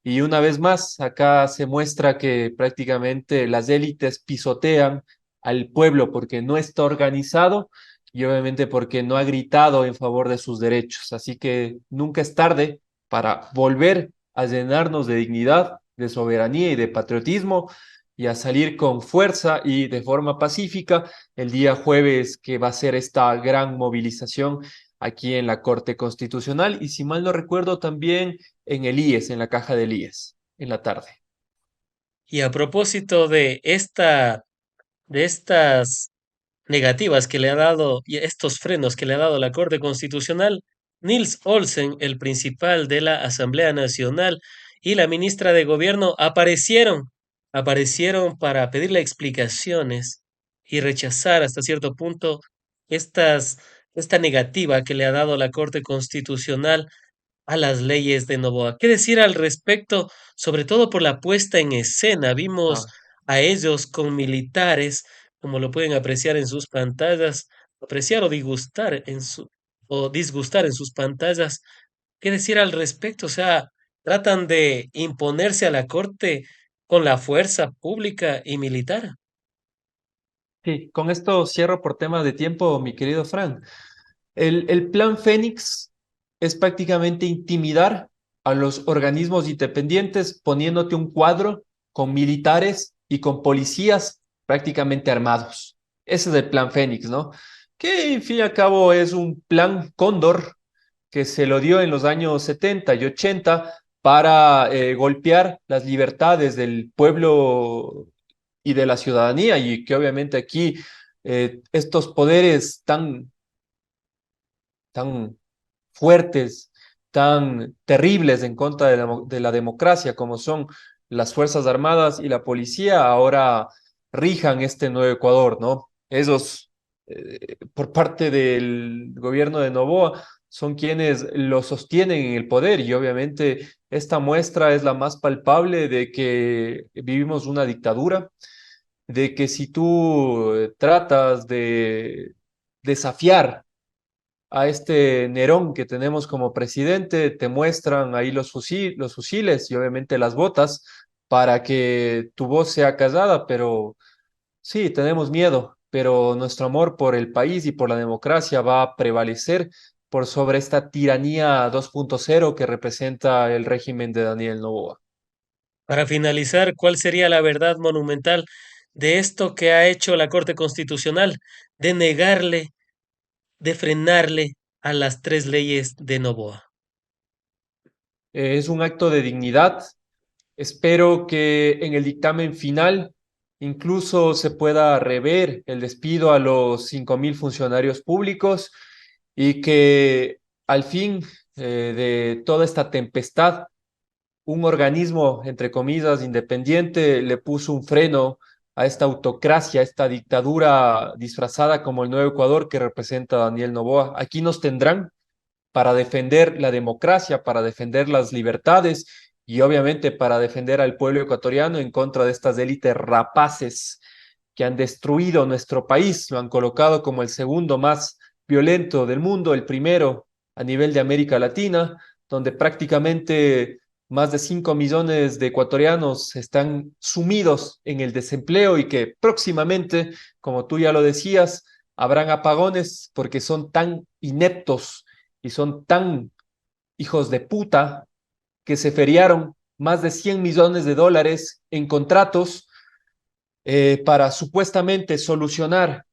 Y una vez más, acá se muestra que prácticamente las élites pisotean al pueblo porque no está organizado y obviamente porque no ha gritado en favor de sus derechos. Así que nunca es tarde para volver a llenarnos de dignidad, de soberanía y de patriotismo y a salir con fuerza y de forma pacífica el día jueves que va a ser esta gran movilización aquí en la Corte Constitucional y si mal no recuerdo también en el IES, en la caja del IES, en la tarde. Y a propósito de estas negativas que le ha dado y estos frenos que le ha dado la Corte Constitucional, Nils Olsen, el principal de la Asamblea Nacional, y la ministra de Gobierno aparecieron para pedirle explicaciones y rechazar hasta cierto punto estas, esta negativa que le ha dado la Corte Constitucional a las leyes de Noboa. ¿Qué decir al respecto? Sobre todo por la puesta en escena. Vimos Ah, a ellos con militares, como lo pueden apreciar en sus pantallas, apreciar o disgustar o disgustar en sus pantallas. ¿Qué decir al respecto? O sea, tratan de imponerse a la corte con la fuerza pública y militar. sí, con esto cierro por tema de tiempo, mi querido Frank. El plan Fénix es prácticamente intimidar a los organismos independientes poniéndote un cuadro con militares y con policías prácticamente armados. Ese es el plan Fénix, ¿no? Que en fin y al cabo es un plan Cóndor que se lo dio en los años 70 y 80 para golpear las libertades del pueblo y de la ciudadanía y que obviamente aquí estos poderes tan fuertes, tan terribles en contra de la democracia como son las Fuerzas Armadas y la policía, ahora rijan este nuevo Ecuador, ¿no? Esos, por parte del gobierno de Noboa, son quienes lo sostienen en el poder y obviamente esta muestra es la más palpable de que vivimos una dictadura, de que si tú tratas de desafiar a este Nerón que tenemos como presidente, te muestran ahí los fusiles y obviamente las botas para que tu voz sea callada, pero sí, tenemos miedo, pero nuestro amor por el país y por la democracia va a prevalecer por sobre esta tiranía 2.0 que representa el régimen de Daniel Noboa. Para finalizar, ¿cuál sería la verdad monumental de esto que ha hecho la Corte Constitucional? De negarle, de frenarle a las tres leyes de Noboa. Es un acto de dignidad. Espero que en el dictamen final incluso se pueda rever el despido a los 5.000 funcionarios públicos y que al fin de toda esta tempestad, un organismo, entre comillas, independiente le puso un freno a esta autocracia, a esta dictadura disfrazada como el Nuevo Ecuador que representa Daniel Noboa. Aquí nos tendrán para defender la democracia, para defender las libertades y obviamente para defender al pueblo ecuatoriano en contra de estas élites rapaces que han destruido nuestro país, lo han colocado como el segundo más violento del mundo, el primero a nivel de América Latina, donde prácticamente más de 5 millones de ecuatorianos están sumidos en el desempleo y que próximamente, como tú ya lo decías, habrán apagones porque son tan ineptos y son tan hijos de puta que se feriaron más de 100 millones de dólares en contratos para supuestamente solucionar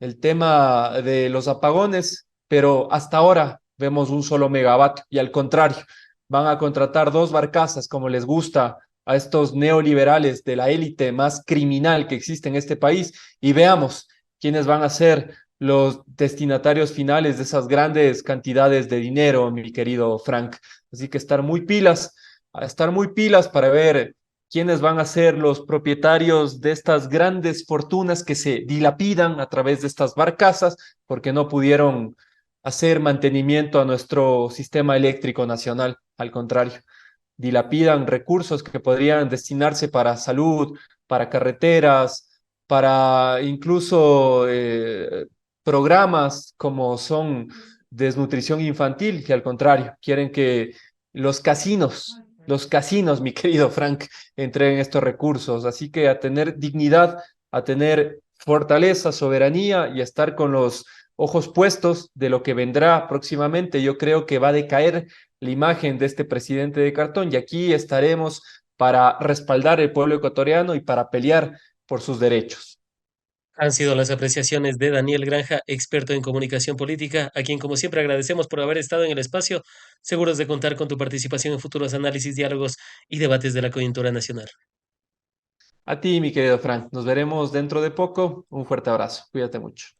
el tema de los apagones, pero hasta ahora vemos un solo megavatio y al contrario, van a contratar dos barcazas como les gusta a estos neoliberales de la élite más criminal que existe en este país y veamos quiénes van a ser los destinatarios finales de esas grandes cantidades de dinero, mi querido Frank. Así que estar muy pilas, a estar muy pilas para ver quiénes van a ser los propietarios de estas grandes fortunas que se dilapidan a través de estas barcazas porque no pudieron hacer mantenimiento a nuestro sistema eléctrico nacional. Al contrario. dilapidan recursos que podrían destinarse para salud, para carreteras, para incluso programas como son desnutrición infantil, que al contrario, quieren que los casinos, mi querido Frank, entreguen estos recursos. Así que a tener dignidad, a tener fortaleza, soberanía y a estar con los ojos puestos de lo que vendrá próximamente. Yo creo que va a decaer la imagen de este presidente de cartón y aquí estaremos para respaldar el pueblo ecuatoriano y para pelear por sus derechos. Han sido las apreciaciones de Daniel Granja, experto en comunicación política, a quien como siempre agradecemos por haber estado en el espacio, seguros de contar con tu participación en futuros análisis, diálogos y debates de la coyuntura nacional. A ti, mi querido Frank, nos veremos dentro de poco. Un fuerte abrazo. Cuídate mucho.